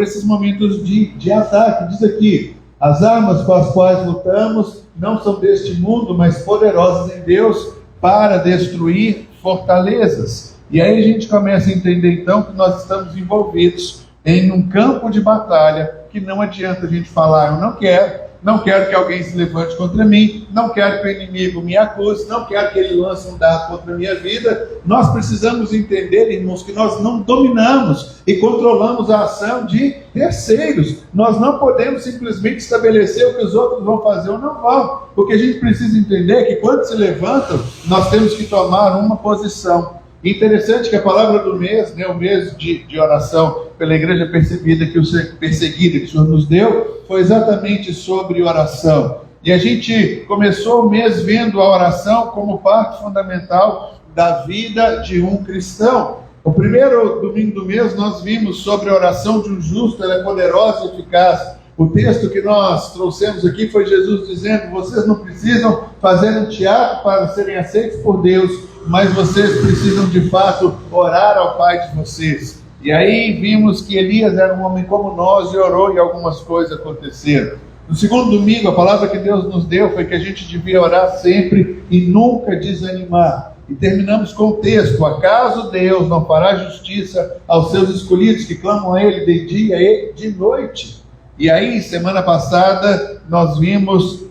esses momentos de ataque. Diz aqui: as armas com as quais lutamos não são deste mundo, mas poderosas em Deus para destruir fortalezas. E aí a gente começa a entender então que nós estamos envolvidos em um campo de batalha que não adianta a gente falar: eu não quero que alguém se levante contra mim, não quero que o inimigo me acuse, não quero que ele lance um dardo contra a minha vida. Nós precisamos entender, irmãos, que nós não dominamos e controlamos a ação de terceiros. Nós não podemos simplesmente estabelecer o que os outros vão fazer ou não vão. O que a gente precisa entender é que quando se levantam, nós temos que tomar uma posição. Interessante que a palavra do mês, o mês de oração pela igreja perseguida que o Senhor nos deu, foi exatamente sobre oração. E a gente começou o mês vendo a oração como parte fundamental da vida de um cristão. O primeiro domingo do mês nós vimos sobre a oração de um justo, ela é poderosa e eficaz. O texto que nós trouxemos aqui foi Jesus dizendo: vocês não precisam fazer um teatro para serem aceitos por Deus, mas vocês precisam de fato orar ao Pai de vocês. E aí vimos que Elias era um homem como nós e orou, e algumas coisas aconteceram. No segundo domingo, a palavra que Deus nos deu foi que a gente devia orar sempre e nunca desanimar. E terminamos com o texto: acaso Deus não fará justiça aos seus escolhidos que clamam a Ele de dia e de noite? E aí, semana passada, nós vimos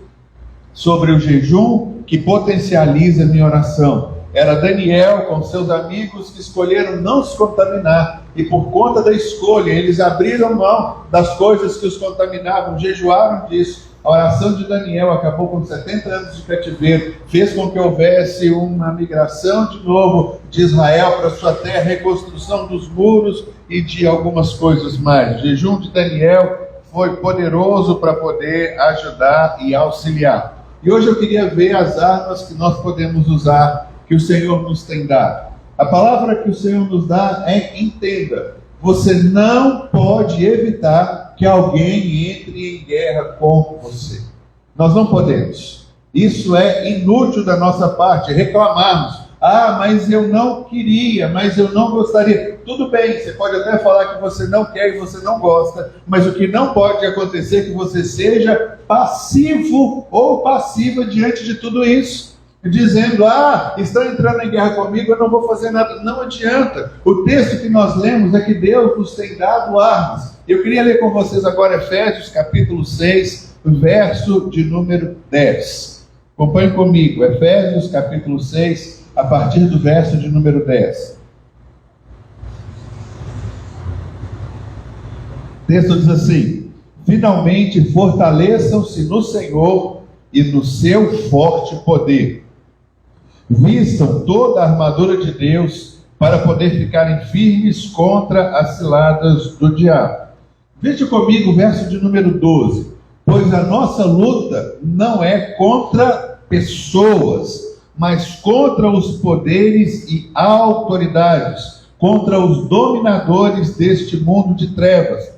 sobre o jejum que potencializa a minha oração. Era Daniel com seus amigos que escolheram não se contaminar, e por conta da escolha, eles abriram mão das coisas que os contaminavam, jejuaram disso. A oração de Daniel acabou com 70 anos de cativeiro, fez com que houvesse uma migração de novo de Israel para sua terra, reconstrução dos muros e de algumas coisas mais. O jejum de Daniel foi poderoso para poder ajudar e auxiliar. E hoje eu queria ver as armas que nós podemos usar, que o Senhor nos tem dado. A palavra que o Senhor nos dá é: entenda. Você não pode evitar que alguém entre em guerra com você. Nós não podemos. Isso é inútil da nossa parte, reclamarmos: mas eu não queria, mas eu não gostaria. Tudo bem, você pode até falar que você não quer e você não gosta, mas o que não pode acontecer é que você seja passivo ou passiva diante de tudo isso. dizendo: estão entrando em guerra comigo, eu não vou fazer nada. Não adianta. O texto que nós lemos é que Deus nos tem dado armas. Eu queria ler com vocês agora Efésios capítulo 6, verso de número 10. Acompanhe comigo, Efésios capítulo 6, a partir do verso de número 10. O texto diz assim: finalmente fortaleçam-se no Senhor e no seu forte poder. Vistam toda a armadura de Deus para poder ficarem firmes contra as ciladas do diabo. Veja comigo o verso de número 12. Pois a nossa luta não é contra pessoas, mas contra os poderes e autoridades, contra os dominadores deste mundo de trevas,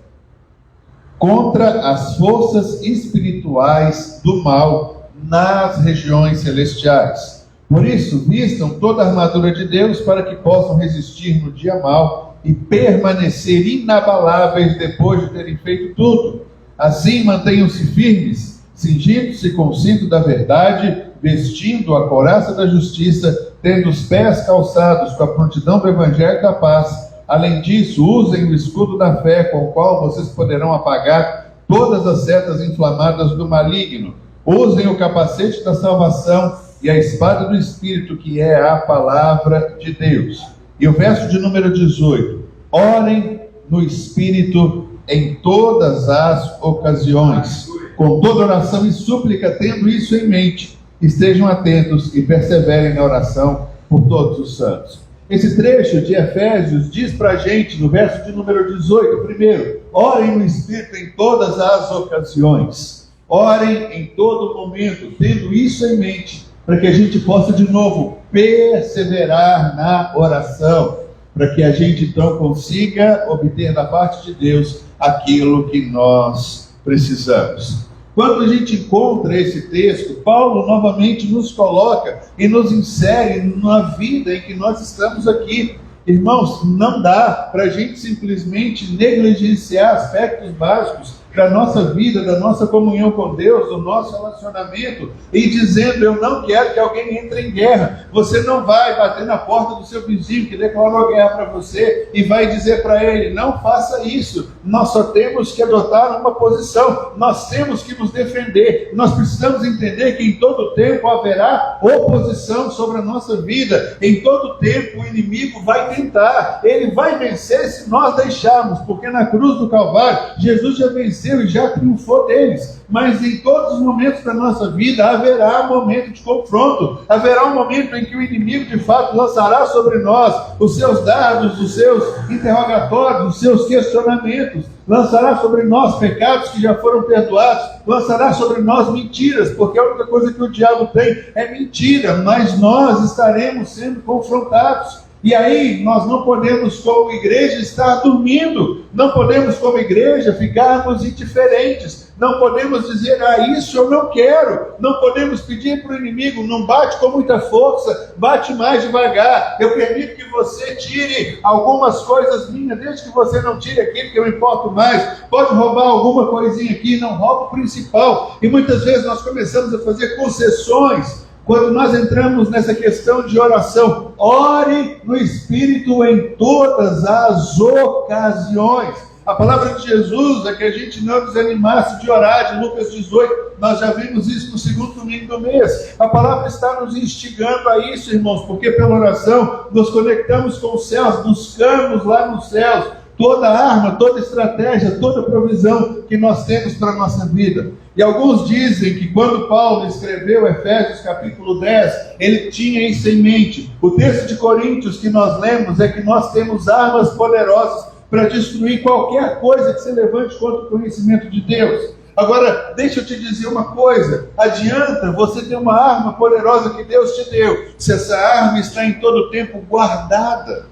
contra as forças espirituais do mal nas regiões celestiais. Por isso, vistam toda a armadura de Deus para que possam resistir no dia mau e permanecer inabaláveis depois de terem feito tudo. Assim, mantenham-se firmes, cingindo-se com o cinto da verdade, vestindo a couraça da justiça, tendo os pés calçados com a prontidão do evangelho da paz. Além disso, usem o escudo da fé, com o qual vocês poderão apagar todas as setas inflamadas do maligno. Usem o capacete da salvação e a espada do Espírito, que é a palavra de Deus. E o verso de número 18: orem no Espírito em todas as ocasiões, com toda oração e súplica, tendo isso em mente. Estejam atentos e perseverem na oração por todos os santos. Esse trecho de Efésios diz para a gente, no verso de número 18, primeiro, orem no Espírito em todas as ocasiões. Orem em todo momento, tendo isso em mente, para que a gente possa de novo perseverar na oração, para que a gente então consiga obter da parte de Deus aquilo que nós precisamos. Quando a gente encontra esse texto, Paulo novamente nos coloca e nos insere na vida em que nós estamos aqui. Irmãos, não dá para a gente simplesmente negligenciar aspectos básicos da nossa vida, da nossa comunhão com Deus, do nosso relacionamento, e dizendo: eu não quero que alguém entre em guerra. Você não vai bater na porta do seu vizinho que declarou guerra para você e vai dizer para ele: não faça isso. Nós só temos que adotar uma posição, nós temos que nos defender. Nós precisamos entender que em todo tempo haverá oposição sobre a nossa vida. Em todo tempo o inimigo vai tentar, ele vai vencer se nós deixarmos, porque na cruz do Calvário Jesus já venceu e já triunfou deles. Mas em todos os momentos da nossa vida haverá um momento de confronto, haverá um momento em que o inimigo de fato lançará sobre nós os seus dardos, os seus interrogatórios, os seus questionamentos, lançará sobre nós pecados que já foram perdoados, lançará sobre nós mentiras, porque a única coisa que o diabo tem é mentira, mas nós estaremos sendo confrontados. E aí nós não podemos, como igreja, estar dormindo, não podemos, como igreja, ficarmos indiferentes, não podemos dizer: isso eu não quero, não podemos pedir para o inimigo: não bate com muita força, bate mais devagar, eu permito que você tire algumas coisas minhas, desde que você não tire aquilo que eu importo mais. Pode roubar alguma coisinha aqui, não rouba o principal. E muitas vezes nós começamos a fazer concessões quando nós entramos nessa questão de oração. Ore no Espírito em todas as ocasiões. A palavra de Jesus é que a gente não desanimasse de orar, de Lucas 18, nós já vimos isso no segundo domingo do mês. A palavra está nos instigando a isso, irmãos, porque pela oração nos conectamos com os céus, buscamos lá nos céus toda arma, toda estratégia, toda provisão que nós temos para a nossa vida. E alguns dizem que quando Paulo escreveu Efésios capítulo 10, ele tinha isso em mente. O texto de Coríntios que nós lemos é que nós temos armas poderosas para destruir qualquer coisa que se levante contra o conhecimento de Deus. Agora, deixa eu te dizer uma coisa: adianta você ter uma arma poderosa que Deus te deu, se essa arma está em todo o tempo guardada.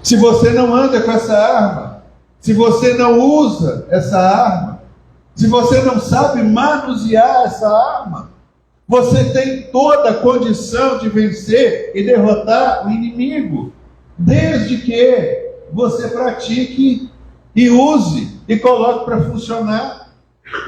Se você não anda com essa arma, se você não usa essa arma, se você não sabe manusear essa arma, você tem toda a condição de vencer e derrotar o inimigo, desde que você pratique e use e coloque para funcionar.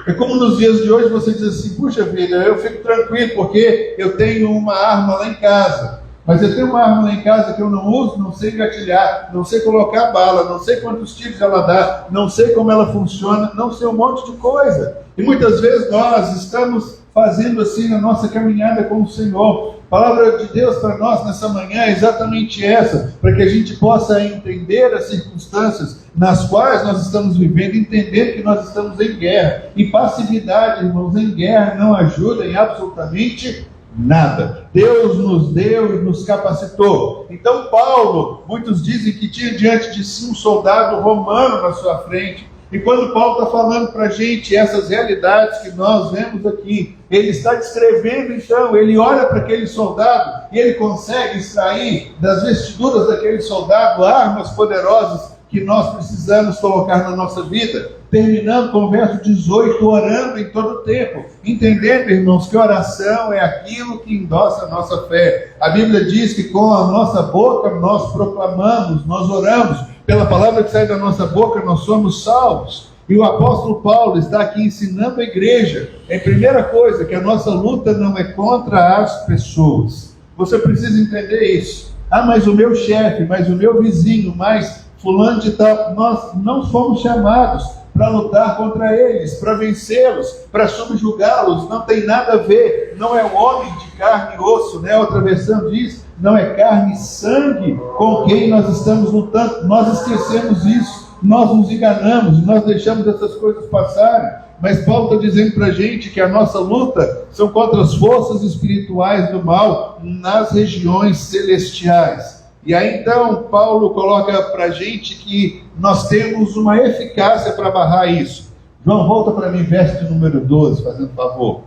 É como nos dias de hoje você diz assim, puxa vida, eu fico tranquilo porque eu tenho uma arma lá em casa. Mas eu tenho uma arma lá em casa que eu não uso, não sei gatilhar, não sei colocar bala, não sei quantos tiros ela dá, não sei como ela funciona, não sei um monte de coisa. E muitas vezes nós estamos fazendo assim na nossa caminhada com o Senhor. A palavra de Deus para nós nessa manhã é exatamente essa, para que a gente possa entender as circunstâncias nas quais nós estamos vivendo, entender que nós estamos em guerra. E passividade, irmãos, em guerra não ajuda em absolutamente nada. Deus nos deu e nos capacitou. Então Paulo, muitos dizem que tinha diante de si um soldado romano na sua frente. E quando Paulo está falando para a gente essas realidades que nós vemos aqui, ele está descrevendo então, ele olha para aquele soldado e ele consegue extrair das vestiduras daquele soldado armas poderosas que nós precisamos colocar na nossa vida. Terminando com o verso 18, orando em todo o tempo, entendendo, irmãos, que oração é aquilo que endossa a nossa fé. A Bíblia diz que com a nossa boca nós proclamamos, nós oramos, pela palavra que sai da nossa boca nós somos salvos. E o apóstolo Paulo está aqui ensinando a igreja, em primeira coisa, que a nossa luta não é contra as pessoas. Você precisa entender isso. Ah, mas o meu chefe, mas o meu vizinho, mas fulano de tal, nós não fomos chamados para lutar contra eles, para vencê-los, para subjugá-los. Não tem nada a ver, não é o homem de carne e osso, né? Outra versão diz, não é carne e sangue com quem nós estamos lutando. Nós esquecemos isso, nós nos enganamos, nós deixamos essas coisas passarem. Mas Paulo está dizendo para a gente que a nossa luta são contra as forças espirituais do mal nas regiões celestiais. E aí então Paulo coloca para a gente que nós temos uma eficácia para barrar isso. João, volta para mim, verso de número 12, fazendo favor.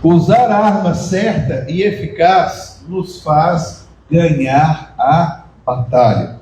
Usar a arma certa e eficaz nos faz ganhar a batalha.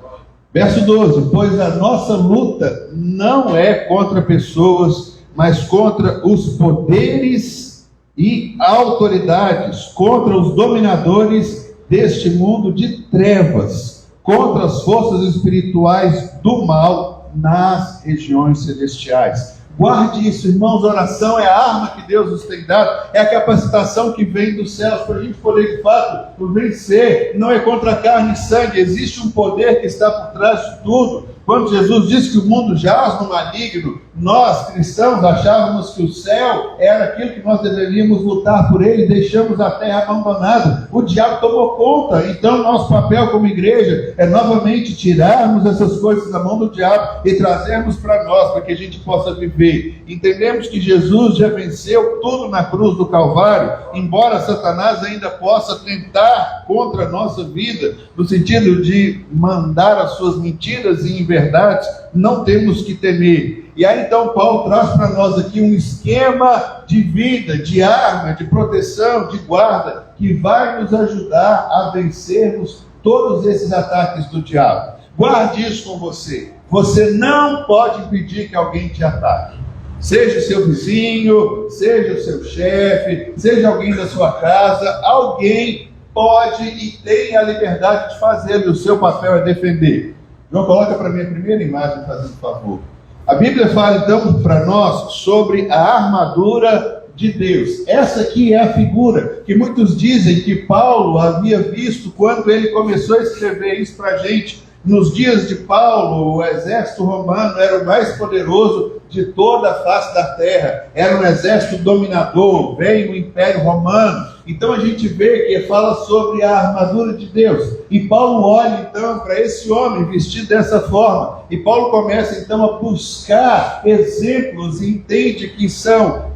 Verso 12, pois a nossa luta não é contra pessoas, mas contra os poderes e autoridades, contra os dominadores deste mundo de trevas, contra as forças espirituais do mal nas regiões celestiais. Guarde isso, irmãos, oração é a arma que Deus nos tem dado, é a capacitação que vem dos céus, para a gente poder de fato vencer. Não é contra carne e sangue, existe um poder que está por trás de tudo. Quando Jesus disse que o mundo jaz no maligno, nós cristãos achávamos que o céu era aquilo que nós deveríamos lutar por ele, deixamos a terra abandonada, o diabo tomou conta. Então nosso papel como igreja é novamente tirarmos essas coisas da mão do diabo e trazermos para nós, para que a gente possa viver. Entendemos que Jesus já venceu tudo na cruz do Calvário, embora Satanás ainda possa tentar contra a nossa vida, no sentido de mandar as suas mentiras e inverdades, não temos que temer. E aí então Paulo traz para nós aqui um esquema de vida, de arma, de proteção, de guarda, que vai nos ajudar a vencermos todos esses ataques do diabo. Guarde isso com você. Você não pode impedir que alguém te ataque. Seja o seu vizinho, seja o seu chefe, seja alguém da sua casa, alguém pode e tem a liberdade de fazer, e o seu papel é defender. João, coloca para mim a primeira imagem, fazendo favor. A Bíblia fala então para nós sobre a armadura de Deus. Essa aqui é a figura que muitos dizem que Paulo havia visto quando ele começou a escrever isso para a gente. Nos dias de Paulo, o exército romano era o mais poderoso de toda a face da terra. Era um exército dominador, veio o Império Romano. Então a gente vê que fala sobre a armadura de Deus. E Paulo olha então para esse homem vestido dessa forma. E Paulo começa então a buscar exemplos e entende que são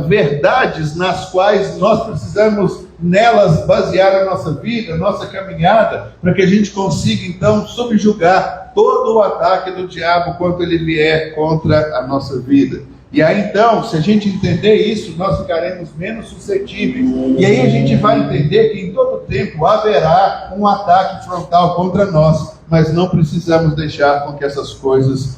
verdades nas quais nós precisamos nelas basear a nossa vida, a nossa caminhada, para que a gente consiga então subjugar todo o ataque do diabo quando ele vier contra a nossa vida. E aí então, se a gente entender isso, nós ficaremos menos suscetíveis. E aí a gente vai entender que em todo tempo haverá um ataque frontal contra nós, mas não precisamos deixar com que essas coisas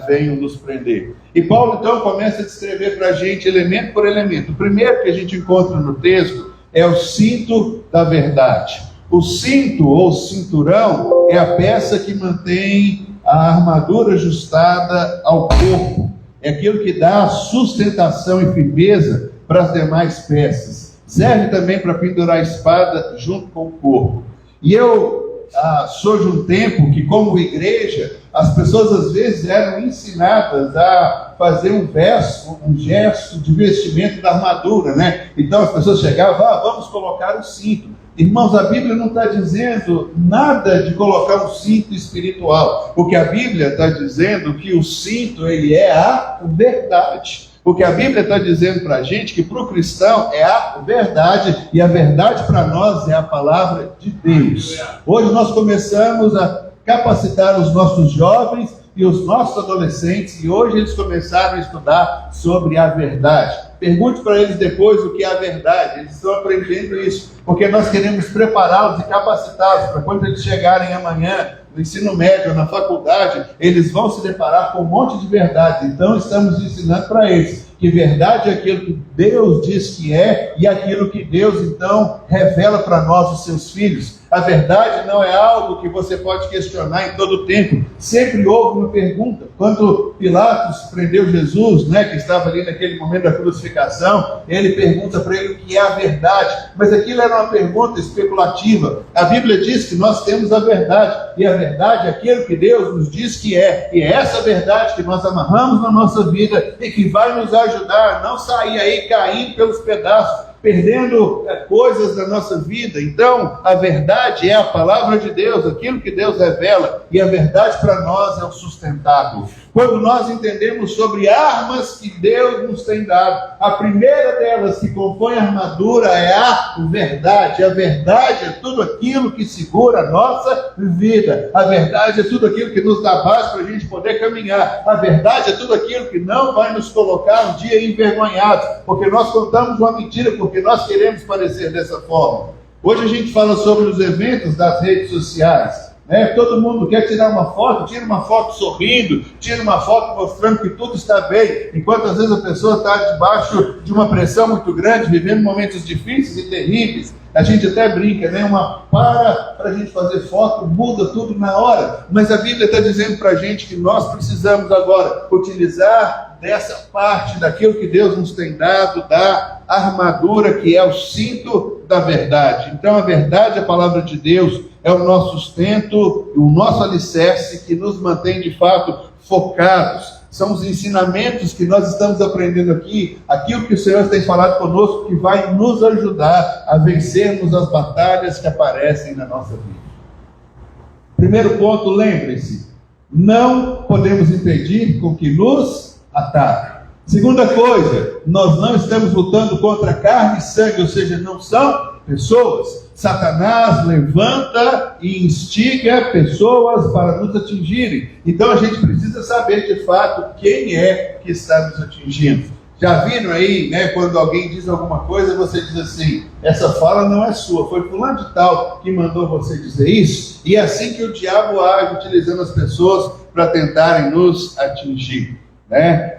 venham nos prender. E Paulo então começa a descrever para a gente elemento por elemento. O primeiro que a gente encontra no texto é o cinto da verdade. O cinto ou cinturão é a peça que mantém a armadura ajustada ao corpo. É aquilo que dá sustentação e firmeza para as demais peças. Serve também para pendurar a espada junto com o corpo. E eu sou de um tempo que, como igreja, as pessoas às vezes eram ensinadas a fazer um gesto de vestimento da armadura, né? Então as pessoas chegavam, vamos colocar o cinto. Irmãos, a Bíblia não está dizendo nada de colocar um cinto espiritual. O que a Bíblia está dizendo que o cinto, ele é a verdade. O que a Bíblia está dizendo para a gente que para o cristão é a verdade, e a verdade para nós é a palavra de Deus. Hoje nós começamos a capacitar os nossos jovens e os nossos adolescentes, e hoje eles começaram a estudar sobre a verdade. Pergunte para eles depois o que é a verdade, eles estão aprendendo isso, porque nós queremos prepará-los e capacitá-los para quando eles chegarem amanhã no ensino médio ou na faculdade, eles vão se deparar com um monte de verdade. Então estamos ensinando para eles que verdade é aquilo que Deus diz que é, e aquilo que Deus então revela para nós, os seus filhos. A verdade não é algo que você pode questionar em todo o tempo. Sempre houve uma pergunta. Quando Pilatos prendeu Jesus, que estava ali naquele momento da crucificação, ele pergunta para ele o que é a verdade. Mas aquilo era uma pergunta especulativa. A Bíblia diz que nós temos a verdade, e a verdade é aquilo que Deus nos diz que é. E é essa verdade que nós amarramos na nossa vida e que vai nos ajudar a não sair aí caindo pelos pedaços, perdendo coisas da nossa vida. Então, a verdade é a palavra de Deus, aquilo que Deus revela, e a verdade para nós é o sustentável. Quando nós entendemos sobre armas que Deus nos tem dado, a primeira delas que compõe a armadura é a verdade. A verdade é tudo aquilo que segura a nossa vida. A verdade é tudo aquilo que nos dá base para a gente poder caminhar. A verdade é tudo aquilo que não vai nos colocar um dia envergonhados, porque nós contamos uma mentira, porque nós queremos parecer dessa forma. Hoje a gente fala sobre os eventos das redes sociais. Todo mundo quer tirar uma foto, tira uma foto sorrindo, tira uma foto mostrando que tudo está bem, enquanto às vezes a pessoa está debaixo de uma pressão muito grande, vivendo momentos difíceis e terríveis. A gente até brinca, para a gente fazer foto, muda tudo na hora. Mas a Bíblia está dizendo para a gente que nós precisamos agora utilizar dessa parte daquilo que Deus nos tem dado, da armadura que é o cinto da verdade. Então a verdade, a palavra de Deus, é o nosso sustento, o nosso alicerce que nos mantém de fato focados. São os ensinamentos que nós estamos aprendendo aqui, aquilo que o Senhor tem falado conosco, que vai nos ajudar a vencermos as batalhas que aparecem na nossa vida. Primeiro ponto, lembre-se, não podemos impedir com que nos ataque. Segunda coisa, nós não estamos lutando contra carne e sangue, ou seja, não são pessoas. Satanás levanta e instiga pessoas para nos atingirem. Então a gente precisa saber de fato quem é que está nos atingindo. Já viram aí, quando alguém diz alguma coisa, você diz assim, essa fala não é sua, foi fulano de tal que mandou você dizer isso? E é assim que o diabo age, utilizando as pessoas para tentarem nos atingir.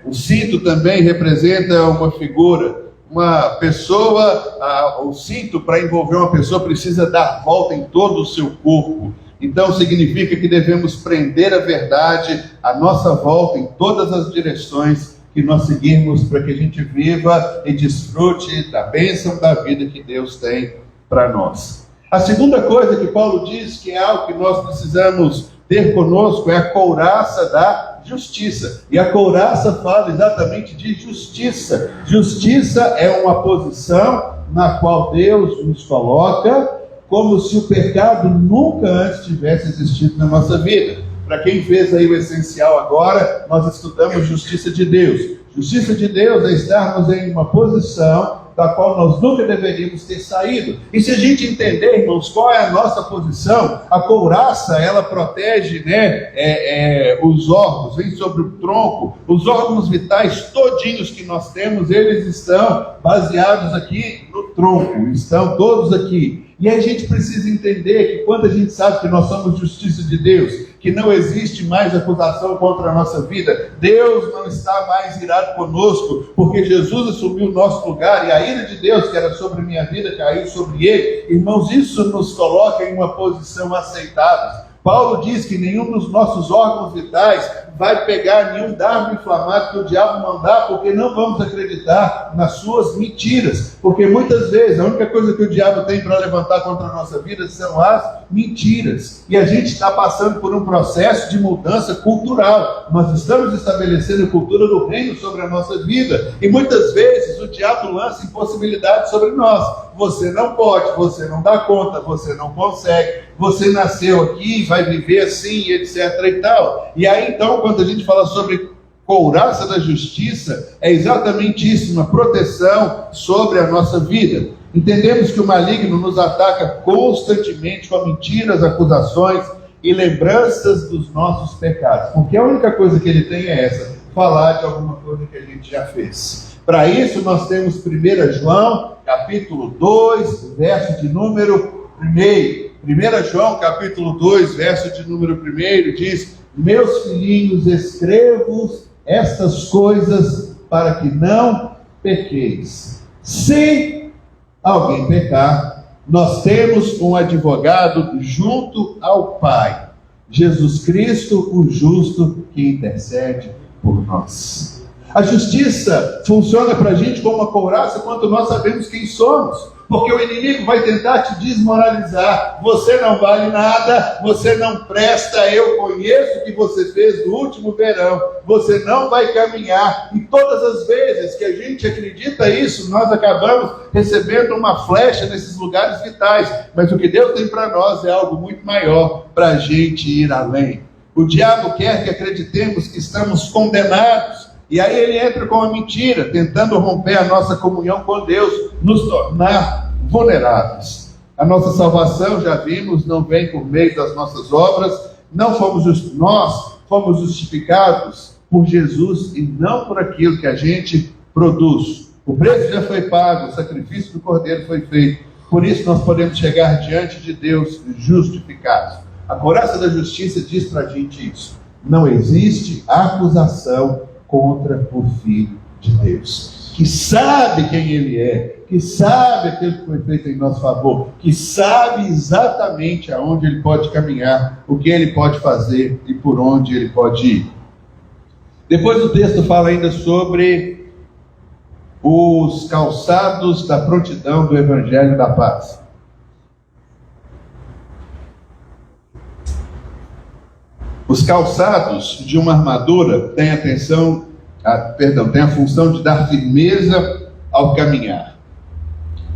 O cinto também representa uma figura. Uma pessoa, o cinto para envolver uma pessoa precisa dar volta em todo o seu corpo. Então significa que devemos prender a verdade à nossa volta em todas as direções que nós seguirmos, para que a gente viva e desfrute da bênção da vida que Deus tem para nós. A segunda coisa que Paulo diz que é algo que nós precisamos ter conosco é a couraça da justiça. E a couraça fala exatamente de justiça. Justiça é uma posição na qual Deus nos coloca como se o pecado nunca antes tivesse existido na nossa vida. Para quem fez aí o essencial agora, nós estudamos justiça de Deus. Justiça de Deus é estarmos em uma posição da qual nós nunca deveríamos ter saído. E se a gente entender, irmãos, qual é a nossa posição, a couraça, ela protege os órgãos, vem sobre o tronco, os órgãos vitais todinhos que nós temos, eles estão baseados aqui no tronco, estão todos aqui. E a gente precisa entender que quando a gente sabe que nós somos justiça de Deus, que não existe mais acusação contra a nossa vida, Deus não está mais irado conosco, porque Jesus assumiu o nosso lugar, e a ira de Deus que era sobre minha vida caiu sobre ele. Irmãos, isso nos coloca em uma posição aceitável. Paulo diz que nenhum dos nossos órgãos vitais vai pegar nenhum dardo inflamado que o diabo mandar, porque não vamos acreditar nas suas mentiras. Porque muitas vezes a única coisa que o diabo tem para levantar contra a nossa vida são as mentiras. E a gente está passando por um processo de mudança cultural. Nós estamos estabelecendo a cultura do reino sobre a nossa vida. E muitas vezes o diabo lança impossibilidades sobre nós. Você não pode, você não dá conta, você não consegue, você nasceu aqui, vai viver assim, etc. e tal. E aí então, quando a gente fala sobre couraça da justiça, é exatamente isso, uma proteção sobre a nossa vida. Entendemos que o maligno nos ataca constantemente com mentiras, acusações e lembranças dos nossos pecados. Porque a única coisa que ele tem é essa, falar de alguma coisa que a gente já fez. Para isso nós temos 1 João, capítulo 2, verso de número 1. 1 João, capítulo 2, verso de número 1, diz: meus filhinhos, escrevo estas coisas para que não pequeis. Se alguém pecar, nós temos um advogado junto ao Pai, Jesus Cristo, o justo, que intercede por nós. A justiça funciona para a gente como uma couraça quando nós sabemos quem somos. Porque o inimigo vai tentar te desmoralizar. Você não vale nada, você não presta, eu conheço o que você fez no último verão. Você não vai caminhar. E todas as vezes que a gente acredita isso, nós acabamos recebendo uma flecha nesses lugares vitais. Mas o que Deus tem para nós é algo muito maior, para a gente ir além. O diabo quer que acreditemos que estamos condenados. E aí ele entra com a mentira, tentando romper a nossa comunhão com Deus, nos tornar vulneráveis. A nossa salvação, já vimos, não vem por meio das nossas obras, nós fomos justificados por Jesus e não por aquilo que a gente produz. O preço já foi pago, o sacrifício do Cordeiro foi feito, por isso nós podemos chegar diante de Deus justificados. A couraça da justiça diz para a gente isso: não existe acusação contra o Filho de Deus, que sabe quem Ele é, que sabe aquilo que foi feito em nosso favor, que sabe exatamente aonde Ele pode caminhar, o que Ele pode fazer e por onde Ele pode ir. Depois o texto fala ainda sobre os calçados da prontidão do Evangelho da Paz. Os calçados de uma armadura têm a função de dar firmeza ao caminhar.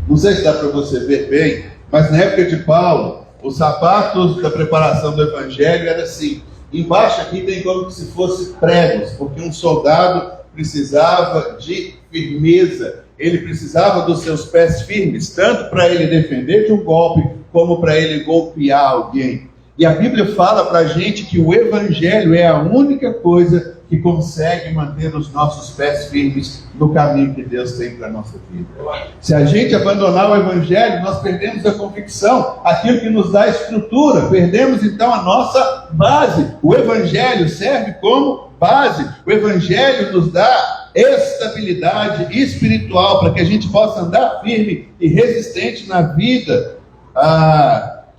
Não sei se dá para você ver bem, mas na época de Paulo, os sapatos da preparação do Evangelho eram assim. Embaixo aqui tem como se fosse pregos, porque um soldado precisava de firmeza. Ele precisava dos seus pés firmes, tanto para ele defender de um golpe, como para ele golpear alguém. E a Bíblia fala para a gente que o Evangelho é a única coisa que consegue manter os nossos pés firmes no caminho que Deus tem para a nossa vida. Se a gente abandonar o Evangelho, nós perdemos a convicção, aquilo que nos dá estrutura, perdemos então a nossa base. O Evangelho serve como base, o Evangelho nos dá estabilidade espiritual para que a gente possa andar firme e resistente na vida,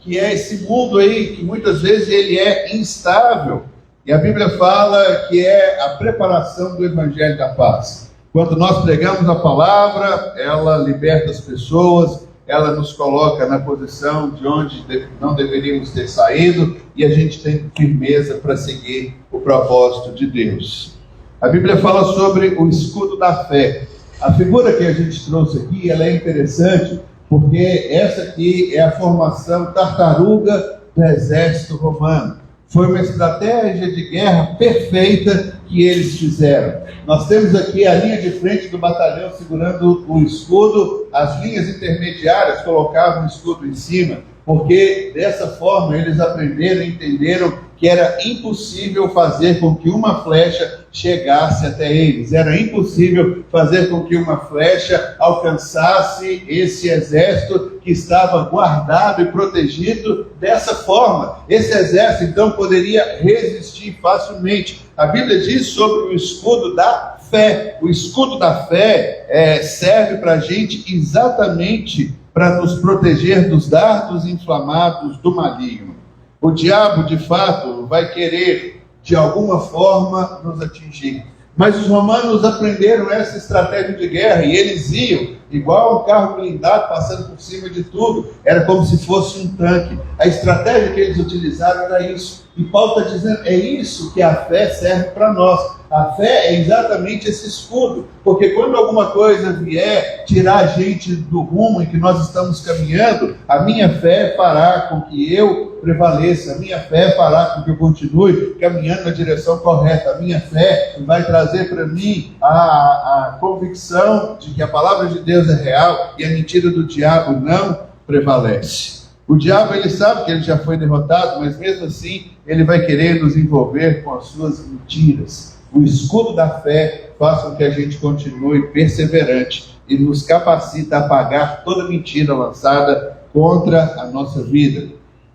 que é esse mundo aí, que muitas vezes ele é instável. E a Bíblia fala que é a preparação do Evangelho da Paz. Quando nós pregamos a palavra, ela liberta as pessoas, ela nos coloca na posição de onde não deveríamos ter saído, e a gente tem firmeza para seguir o propósito de Deus. A Bíblia fala sobre o escudo da fé. A figura que a gente trouxe aqui, ela é interessante, porque essa aqui é a formação tartaruga do exército romano. Foi uma estratégia de guerra perfeita que eles fizeram. Nós temos aqui a linha de frente do batalhão segurando o escudo, as linhas intermediárias colocavam o escudo em cima, porque dessa forma eles aprenderam e entenderam que era impossível fazer com que uma flecha chegasse até eles. Era impossível fazer com que uma flecha alcançasse esse exército que estava guardado e protegido dessa forma. Esse exército, então, poderia resistir facilmente. A Bíblia diz sobre o escudo da fé. O escudo da fé serve para a gente exatamente para nos proteger dos dardos inflamados do maligno. O diabo, de fato, vai querer, de alguma forma, nos atingir. Mas os romanos aprenderam essa estratégia de guerra e eles iam igual um carro blindado passando por cima de tudo. Era como se fosse um tanque. A estratégia que eles utilizaram era isso. E Paulo está dizendo, é isso que a fé serve para nós. A fé é exatamente esse escudo. Porque quando alguma coisa vier tirar a gente do rumo em que nós estamos caminhando, a minha fé fará com que eu prevaleça. A minha fé fará com que eu continue caminhando na direção correta. A minha fé vai trazer para mim a convicção de que a palavra de Deus é real e a mentira do diabo não prevalece. O diabo, ele sabe que ele já foi derrotado, mas mesmo assim, ele vai querer nos envolver com as suas mentiras. O escudo da fé faz com que a gente continue perseverante e nos capacita a apagar toda mentira lançada contra a nossa vida.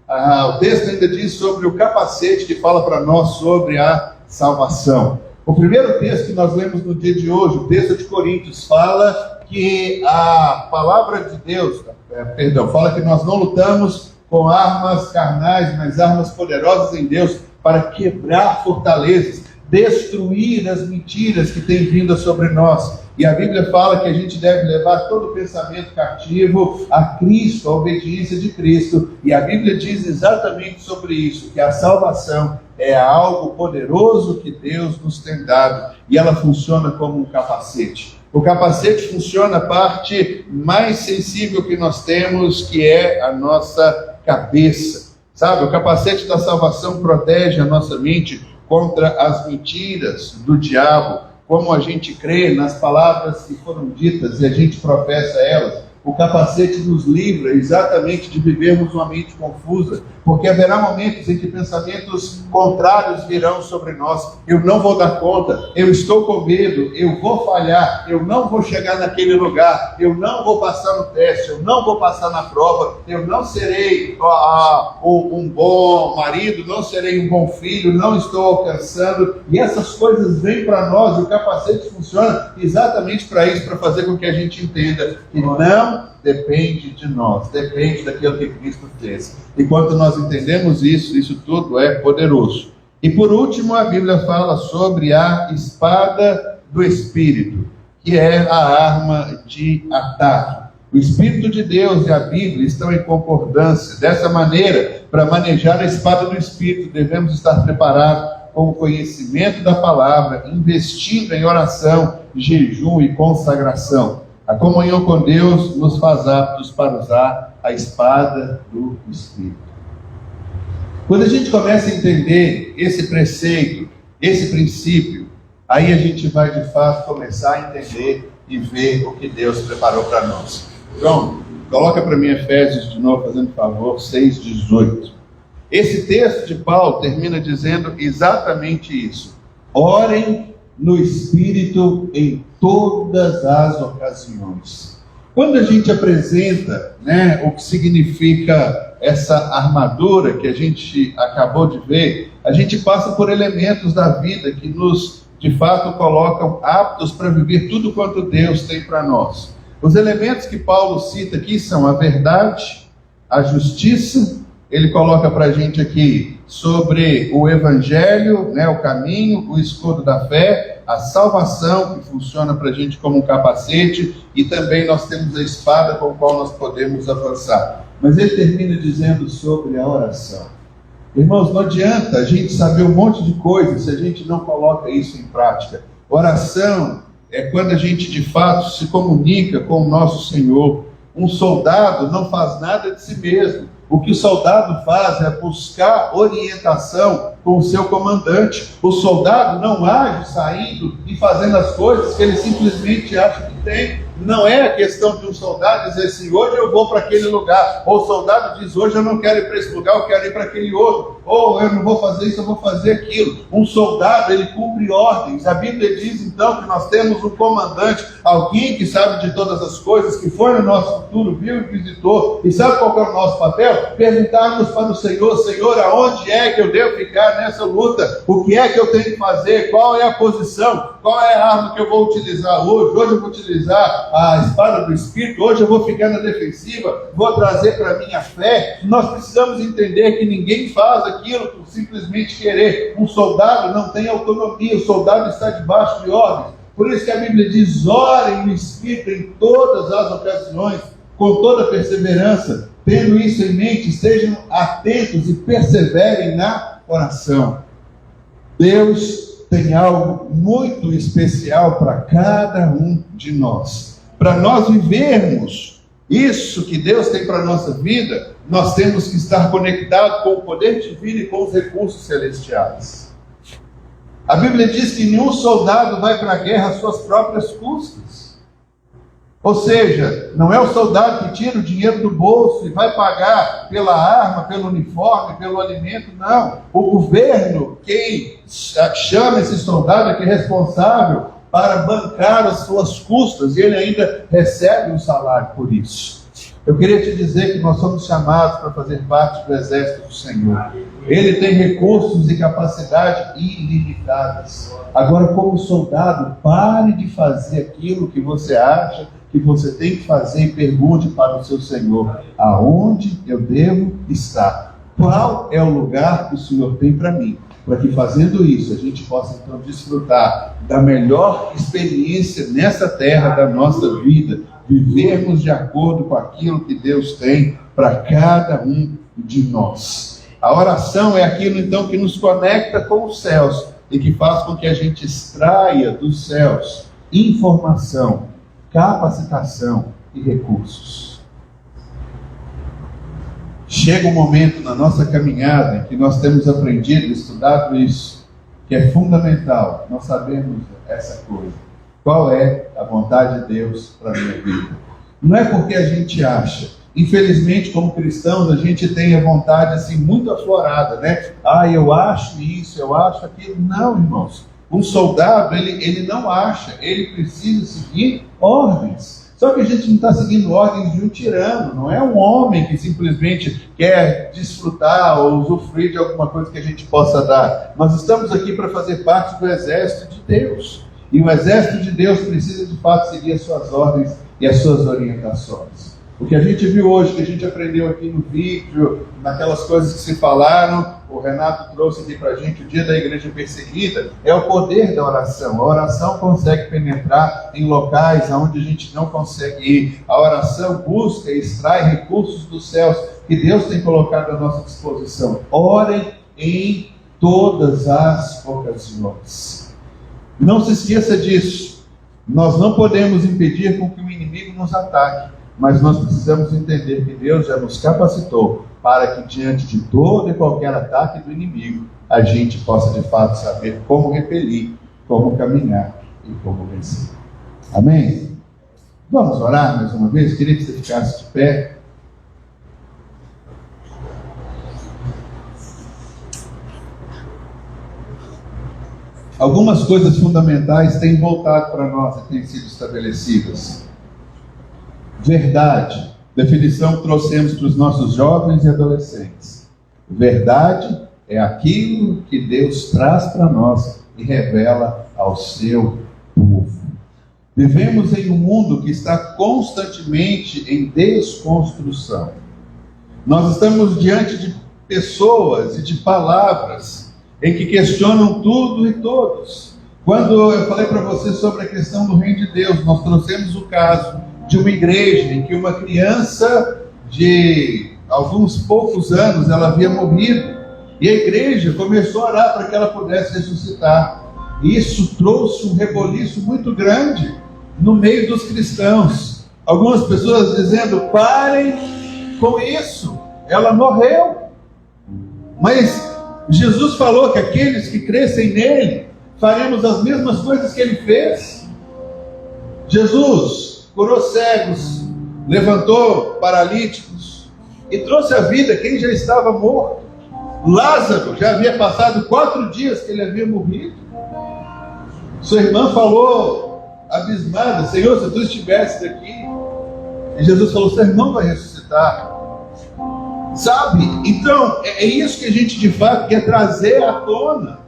O texto ainda diz sobre o capacete que fala para nós sobre a salvação. O primeiro texto que nós lemos no dia de hoje, o texto de Coríntios, fala que a palavra de Deus, fala que nós não lutamos com armas carnais, mas armas poderosas em Deus para quebrar fortalezas, destruir as mentiras que têm vindo sobre nós. E a Bíblia fala que a gente deve levar todo o pensamento cativo a Cristo, a obediência de Cristo. E a Bíblia diz exatamente sobre isso, que a salvação é algo poderoso que Deus nos tem dado. E ela funciona como um capacete. O capacete funciona a parte mais sensível que nós temos, que é a nossa cabeça. Sabe, o capacete da salvação protege a nossa mente contra as mentiras do diabo. Como a gente crê nas palavras que foram ditas e a gente professa elas, o capacete nos livra exatamente de vivermos uma mente confusa, porque haverá momentos em que pensamentos contrários virão sobre nós. Eu não vou dar conta, eu estou com medo, eu vou falhar, eu não vou chegar naquele lugar, eu não vou passar no teste, eu não vou passar na prova, eu não serei um bom marido, não serei um bom filho, não estou alcançando. E essas coisas vêm para nós, e o capacete funciona exatamente para isso, para fazer com que a gente entenda que não depende de nós, depende daquilo que Cristo fez. E quando nós entendemos isso, isso tudo é poderoso. E por último, a Bíblia fala sobre a espada do Espírito, que é a arma de ataque. O Espírito de Deus e a Bíblia estão em concordância. Dessa maneira, para manejar a espada do Espírito, devemos estar preparados com o conhecimento da palavra, investindo em oração, jejum e consagração. A comunhão com Deus nos faz aptos para usar a espada do Espírito. Quando a gente começa a entender esse preceito, esse princípio, aí a gente vai de fato começar a entender e ver o que Deus preparou para nós. João, coloca para mim Efésios de novo, fazendo favor, 6:18. Esse texto de Paulo termina dizendo exatamente isso. Orem no Espírito em todas as ocasiões. Quando a gente apresenta, o que significa essa armadura que a gente acabou de ver, a gente passa por elementos da vida que nos, de fato, colocam aptos para viver tudo quanto Deus tem para nós. Os elementos que Paulo cita aqui são a verdade, a justiça. Ele coloca para a gente aqui sobre o Evangelho, o caminho, o escudo da fé, a salvação, que funciona para a gente como um capacete, e também nós temos a espada com a qual nós podemos avançar. Mas ele termina dizendo sobre a oração. Irmãos, não adianta a gente saber um monte de coisas se a gente não coloca isso em prática. Oração é quando a gente de fato se comunica com o nosso Senhor. Um soldado não faz nada de si mesmo. O que o soldado faz é buscar orientação com o seu comandante. O soldado não age saindo e fazendo as coisas que ele simplesmente acha que tem. Não é a questão de um soldado dizer assim, hoje eu vou para aquele lugar. Ou o soldado diz, hoje eu não quero ir para esse lugar, eu quero ir para aquele outro. Ou eu não vou fazer isso, eu vou fazer aquilo. Um soldado, ele cumpre ordens. A Bíblia diz então que nós temos um comandante, alguém que sabe de todas as coisas, que foi no nosso futuro, viu e visitou. E sabe qual é o nosso papel? Perguntarmos para o Senhor, Senhor, aonde é que eu devo ficar chegar nessa luta, o que é que eu tenho que fazer, qual é a posição, qual é a arma que eu vou utilizar hoje. Hoje eu vou utilizar a espada do Espírito, hoje eu vou ficar na defensiva, vou trazer para a minha fé. Nós precisamos entender que ninguém faz aquilo por simplesmente querer. Um soldado não tem autonomia, o soldado está debaixo de ordens. Por isso que a Bíblia diz: orem no Espírito em todas as ocasiões, com toda perseverança. Tendo isso em mente, estejam atentos e perseverem na oração. Deus tem algo muito especial para cada um de nós. Para nós vivermos isso que Deus tem para a nossa vida, nós temos que estar conectados com o poder divino e com os recursos celestiais. A Bíblia diz que nenhum soldado vai para a guerra às suas próprias custas. Ou seja, não é o soldado que tira o dinheiro do bolso e vai pagar pela arma, pelo uniforme, pelo alimento, não. O governo, quem chama esse soldado é que é responsável para bancar as suas custas, e ele ainda recebe um salário por isso. Eu queria te dizer que nós somos chamados para fazer parte do exército do Senhor. Ele tem recursos e capacidade ilimitadas. Agora, como soldado, pare de fazer aquilo que você acha que você tem que fazer e pergunte para o seu Senhor: aonde eu devo estar? Qual é o lugar que o Senhor tem para mim? Para que, fazendo isso, a gente possa então desfrutar da melhor experiência nessa terra da nossa vida, vivermos de acordo com aquilo que Deus tem para cada um de nós. A oração é aquilo então que nos conecta com os céus e que faz com que a gente extraia dos céus informação, capacitação e recursos. Chega um momento na nossa caminhada em que nós temos aprendido, estudado isso, que é fundamental nós sabermos essa coisa. Qual é a vontade de Deus para a minha vida? Não é porque a gente acha. Infelizmente, como cristãos, a gente tem a vontade assim muito aflorada, né? Eu acho isso, eu acho aquilo. Não, irmãos. Um soldado, ele não acha, ele precisa seguir ordens. Só que a gente não está seguindo ordens de um tirano, não é um homem que simplesmente quer desfrutar ou usufruir de alguma coisa que a gente possa dar. Nós estamos aqui para fazer parte do exército de Deus. E o exército de Deus precisa de fato seguir as suas ordens e as suas orientações. O que a gente viu hoje, que a gente aprendeu aqui no vídeo, naquelas coisas que se falaram, o Renato trouxe aqui para a gente o dia da igreja perseguida, é o poder da oração. A oração consegue penetrar em locais onde a gente não consegue ir. A oração busca e extrai recursos dos céus que Deus tem colocado à nossa disposição. Orem em todas as ocasiões. Não se esqueça disso. Nós não podemos impedir com que o inimigo nos ataque, mas nós precisamos entender que Deus já nos capacitou para que, diante de todo e qualquer ataque do inimigo, a gente possa de fato saber como repelir, como caminhar e como vencer. Amém? Vamos orar mais uma vez? Eu queria que você ficasse de pé. Algumas coisas fundamentais têm voltado para nós e têm sido estabelecidas. Verdade, definição que trouxemos para os nossos jovens e adolescentes. Verdade é aquilo que Deus traz para nós e revela ao seu povo. Vivemos em um mundo que está constantemente em desconstrução. Nós estamos diante de pessoas e de palavras em que questionam tudo e todos. Quando eu falei para você sobre a questão do reino de Deus, nós trouxemos o caso de uma igreja em que uma criança de alguns poucos anos, ela havia morrido, e a igreja começou a orar para que ela pudesse ressuscitar. E isso trouxe um reboliço muito grande no meio dos cristãos. Algumas pessoas dizendo: parem com isso, ela morreu. Mas Jesus falou que aqueles que crescem nele, faremos as mesmas coisas que ele fez. Jesus curou cegos, levantou paralíticos e trouxe à vida quem já estava morto. Lázaro já havia passado 4 dias que ele havia morrido. Sua irmã falou, abismada: Senhor, se tu estivesse aqui. E Jesus falou: seu irmão vai ressuscitar. Sabe? Então, é isso que a gente de fato quer trazer à tona,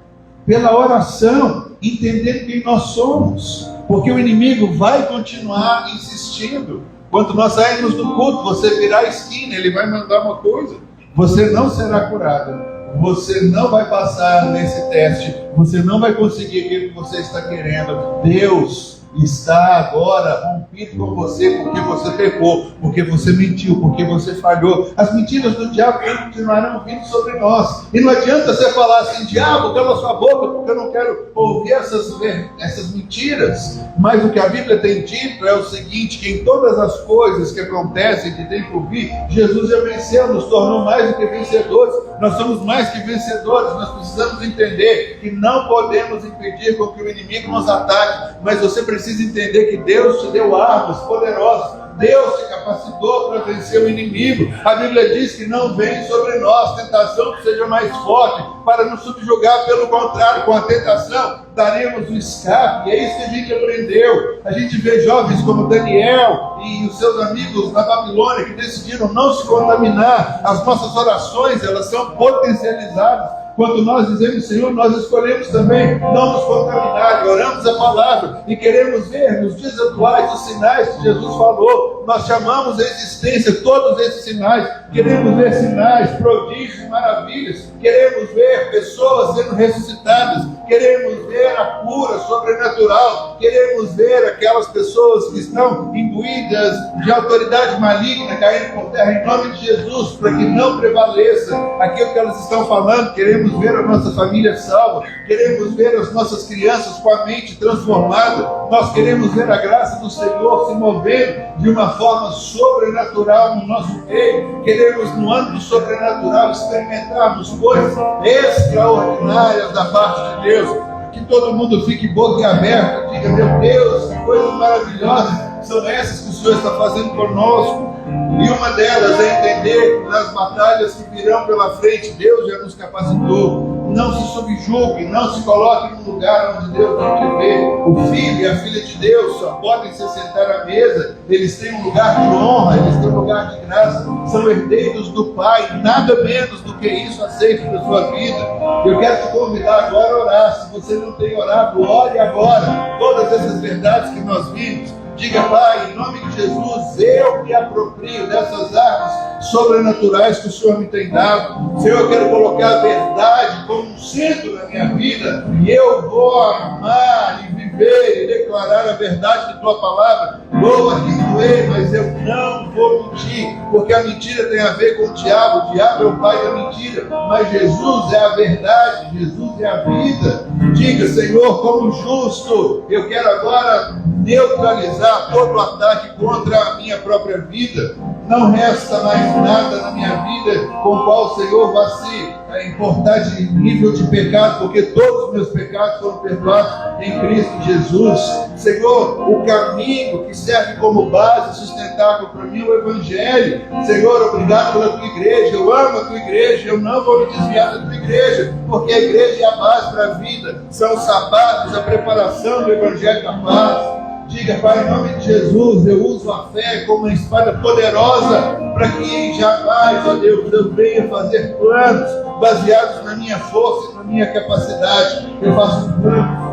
pela oração, entendendo quem nós somos, porque o inimigo vai continuar insistindo. Quando nós sairmos do culto, você virar a esquina, ele vai mandar uma coisa: você não será curado, você não vai passar nesse teste, você não vai conseguir aquilo que você está querendo. Deus está agora rompido com você porque você pecou, porque você mentiu, porque você falhou. As mentiras do diabo continuarão vindo sobre nós. E não adianta você falar assim: diabo, cala sua boca, porque eu não quero ouvir essas mentiras. Mas o que a Bíblia tem dito é o seguinte: que em todas as coisas que acontecem, que tem por vir, Jesus já venceu, nos tornou mais do que vencedores. Nós somos mais que vencedores. Nós precisamos entender que não podemos impedir com que o inimigo nos ataque, mas você precisa entender que Deus te deu armas poderosas. Deus te capacitou para vencer o inimigo. A Bíblia diz que não vem sobre nós tentação que seja mais forte para nos subjugar. Pelo contrário, com a tentação daremos o escape. E é isso que a gente aprendeu. A gente vê jovens como Daniel e os seus amigos na Babilônia que decidiram não se contaminar. As nossas orações, elas são potencializadas. Quando nós dizemos: Senhor, nós escolhemos também não nos contaminar, e oramos a palavra, e queremos ver nos dias atuais os sinais que Jesus falou. Nós chamamos a existência todos esses sinais. Queremos ver sinais, prodígios e maravilhas. Queremos ver pessoas sendo ressuscitadas. Queremos ver a cura sobrenatural. Queremos ver aquelas pessoas que estão imbuídas de autoridade maligna caindo por terra em nome de Jesus, para que não prevaleça aquilo que elas estão falando. Queremos ver a nossa família salva. Queremos ver as nossas crianças com a mente transformada. Nós queremos ver a graça do Senhor se movendo de uma forma sobrenatural no nosso meio. Queremos, no âmbito sobrenatural, experimentarmos coisas extraordinárias da parte de Deus. Que todo mundo fique boquiaberto e diga: meu Deus, que coisas maravilhosas são essas que o Senhor está fazendo conosco. E uma delas é entender que nas batalhas que virão pela frente, Deus já nos capacitou. Não se subjugue, não se coloque num lugar onde Deus não te vê. O filho e a filha de Deus só podem se sentar à mesa. Eles têm um lugar de honra, eles têm um lugar de graça. São herdeiros do Pai, nada menos do que isso aceite na sua vida. Eu quero te convidar agora a orar. Se você não tem orado, ore agora. Todas essas verdades que nós vimos, diga: Pai, em nome de Jesus, eu me aproprio dessas armas sobrenaturais que o Senhor me tem dado. Senhor, eu quero colocar a verdade como um centro da minha vida, e eu vou amar e viver e declarar a verdade de Tua palavra. Doa que doer, mas eu não vou mentir, porque a mentira tem a ver com o diabo é o pai da mentira, mas Jesus é a verdade, Jesus é a vida. Diga: Senhor, como justo, eu quero agora neutralizar todo o ataque contra a minha própria vida. Não resta mais nada na minha vida com o qual o Senhor vai se importar de nível de pecado, porque todos os meus pecados foram perdoados em Cristo Jesus. Senhor, o caminho que serve como base sustentável para mim é o Evangelho. Senhor, obrigado pela Tua igreja. Eu amo a Tua igreja, eu não vou me desviar da Tua igreja, porque a igreja é a base para a vida. São os sabatos, a preparação do Evangelho da paz. Diga: Pai, em nome de Jesus, eu uso a fé como uma espada poderosa para que jamais, ó Deus, eu venha fazer planos baseados na minha força e na minha capacidade. Eu faço planos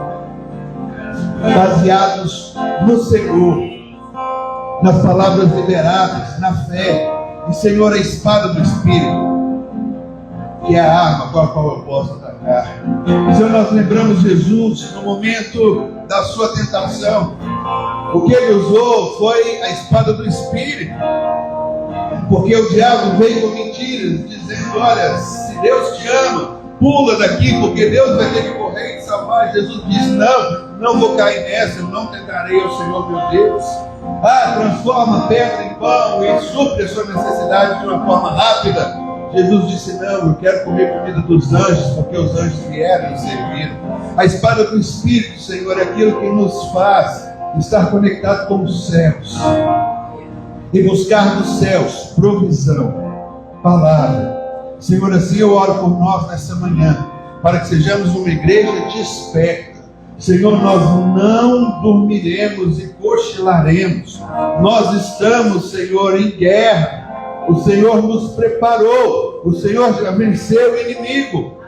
baseados no Senhor, nas palavras liberadas, na fé. E, Senhor, a espada do Espírito, que é a arma com a qual eu posso atacar. Senhor, nós lembramos Jesus no momento da sua tentação. O que ele usou foi a espada do Espírito, porque o diabo veio com mentiras, dizendo: olha, se Deus te ama, pula daqui, porque Deus vai ter que correr e te salvar. Jesus disse: não vou cair nessa, eu não tentarei ao Senhor meu Deus. Transforma a pedra em pão e supre a sua necessidade de uma forma rápida. Jesus disse: não, eu quero comer comida dos anjos, porque os anjos vieram e serviram. A espada do Espírito, Senhor, é aquilo que nos faz estar conectado com os céus e buscar nos céus provisão, palavra. Senhor, assim eu oro por nós nessa manhã, para que sejamos uma igreja desperta. Senhor, nós não dormiremos e cochilaremos. Nós estamos, Senhor, em guerra. O Senhor nos preparou. O Senhor já venceu o inimigo.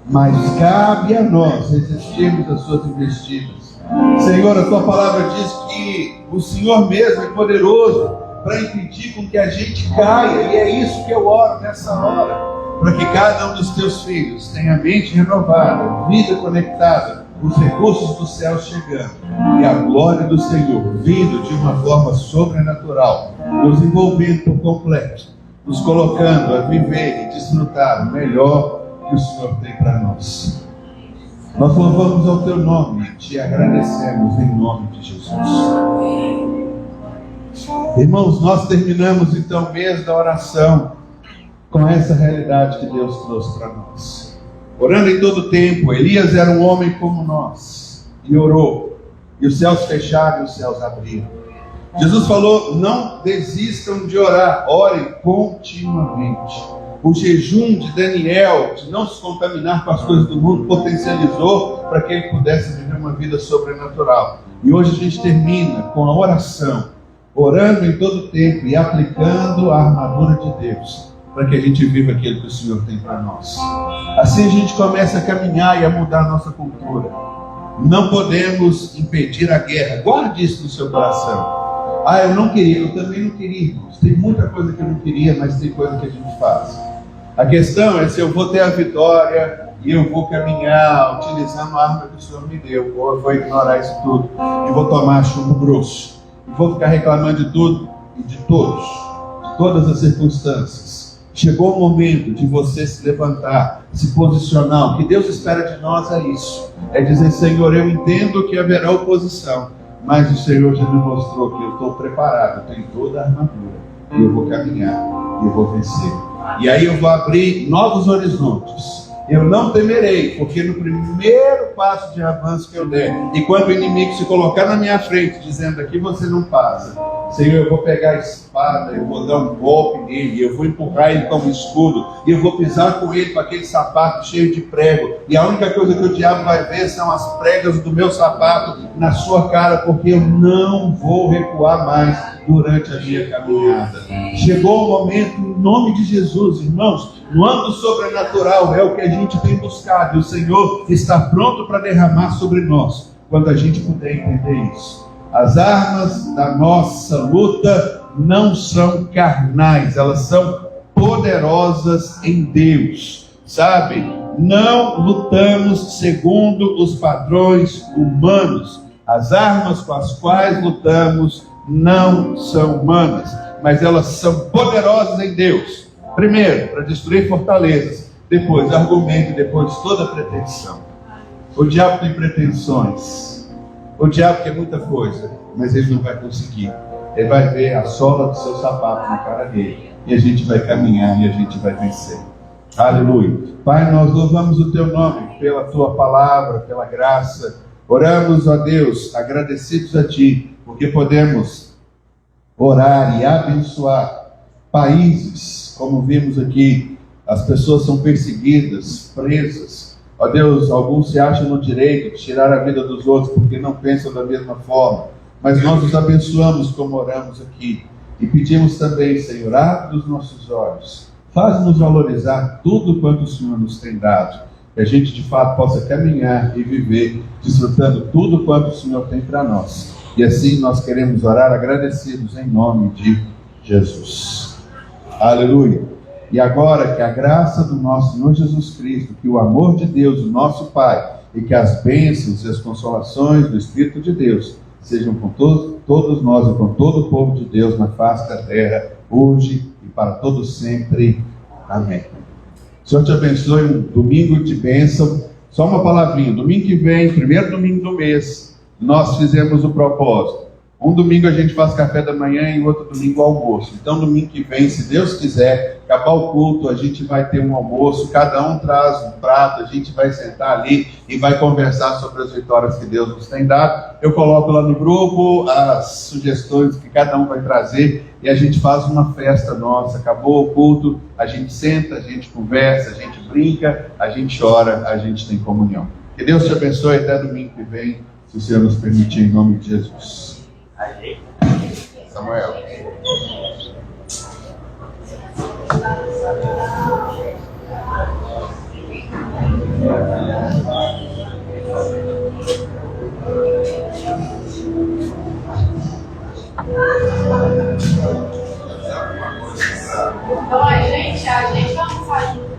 Mas cabe a nós resistirmos às suas investidas. Senhor, a tua palavra diz que o Senhor mesmo é poderoso para impedir com que a gente caia. E é isso que eu oro nessa hora. Para que cada um dos teus filhos tenha a mente renovada, vida conectada, os recursos dos céus chegando e a glória do Senhor vindo de uma forma sobrenatural, nos envolvendo por completo, nos colocando a viver e desfrutar o melhor que o Senhor tem para nós. Nós louvamos ao teu nome e te agradecemos em nome de Jesus. Irmãos, nós terminamos então o mês da oração com essa realidade que Deus trouxe para nós. Orando em todo tempo, Elias era um homem como nós, e orou, e os céus fecharam e os céus abriram. Jesus falou: não desistam de orar, orem continuamente. O jejum de Daniel, de não se contaminar com as coisas do mundo, potencializou para que ele pudesse viver uma vida sobrenatural. E hoje a gente termina com a oração, orando em todo tempo e aplicando a armadura de Deus, para que a gente viva aquilo que o Senhor tem para nós. Assim a gente começa a caminhar e a mudar a nossa cultura. Não podemos impedir a guerra. Guarde isso no seu coração. Eu não queria, eu também não queria, irmãos. Tem muita coisa que eu não queria, mas tem coisa que a gente faz. A questão é se eu vou ter a vitória e eu vou caminhar utilizando a arma que o Senhor me deu, ou eu vou ignorar isso tudo e vou tomar chumbo grosso. E vou ficar reclamando de tudo e de todos, de todas as circunstâncias. Chegou o momento de você se levantar, se posicionar. O que Deus espera de nós é isso. É dizer: Senhor, eu entendo que haverá oposição, mas o Senhor já me mostrou que eu estou preparado, eu tenho toda a armadura, e eu vou caminhar, e eu vou vencer. E aí eu vou abrir novos horizontes. Eu não temerei, porque no primeiro passo de avanço que eu der, e quando o inimigo se colocar na minha frente, dizendo: aqui você não passa, Senhor, eu vou pegar a espada, eu vou dar um golpe nele, eu vou empurrar ele como escudo, e eu vou pisar com ele com aquele sapato cheio de prego, e a única coisa que o diabo vai ver são as pregas do meu sapato na sua cara, porque eu não vou recuar mais durante a minha caminhada. Chegou o momento, em nome de Jesus, irmãos, no âmbito sobrenatural é o que a gente tem buscado, e o Senhor está pronto para derramar sobre nós, quando a gente puder entender isso. As armas da nossa luta não são carnais, elas são poderosas em Deus, sabe? Não lutamos segundo os padrões humanos. As armas com as quais lutamos não são humanas, mas elas são poderosas em Deus. Primeiro, para destruir fortalezas, depois argumento, depois toda pretensão. O diabo tem pretensões. O diabo quer muita coisa, mas ele não vai conseguir. Ele vai ver a sola do seu sapato na cara dele, e a gente vai caminhar e a gente vai vencer. Aleluia. Pai, nós louvamos o teu nome pela tua palavra, pela graça. Oramos, ó Deus, agradecidos a ti, porque podemos orar e abençoar países, como vimos aqui. As pessoas são perseguidas, presas. Ó Deus, alguns se acham no direito de tirar a vida dos outros porque não pensam da mesma forma. Mas nós os abençoamos como oramos aqui. E pedimos também, Senhor, abre os nossos olhos. Faz-nos valorizar tudo quanto o Senhor nos tem dado. Que a gente de fato possa caminhar e viver desfrutando tudo quanto o Senhor tem para nós. E assim nós queremos orar agradecidos em nome de Jesus. Aleluia. E agora que a graça do nosso Senhor Jesus Cristo, que o amor de Deus, o nosso Pai, e que as bênçãos e as consolações do Espírito de Deus sejam com todos nós e com todo o povo de Deus na face da terra, hoje e para todos sempre. Amém. O Senhor te abençoe, um domingo de bênção. Só uma palavrinha: domingo que vem, primeiro domingo do mês, nós fizemos o propósito. Um domingo a gente faz café da manhã e outro domingo almoço. Então domingo que vem, se Deus quiser, acabar o culto, a gente vai ter um almoço, cada um traz um prato, a gente vai sentar ali e vai conversar sobre as vitórias que Deus nos tem dado. Eu coloco lá no grupo as sugestões que cada um vai trazer e a gente faz uma festa nossa. Acabou o culto, a gente senta, a gente conversa, a gente brinca, a gente ora, a gente tem comunhão. Que Deus te abençoe até domingo que vem, se o Senhor nos permitir, em nome de Jesus. Samuel. Então a gente vai almoçar junto.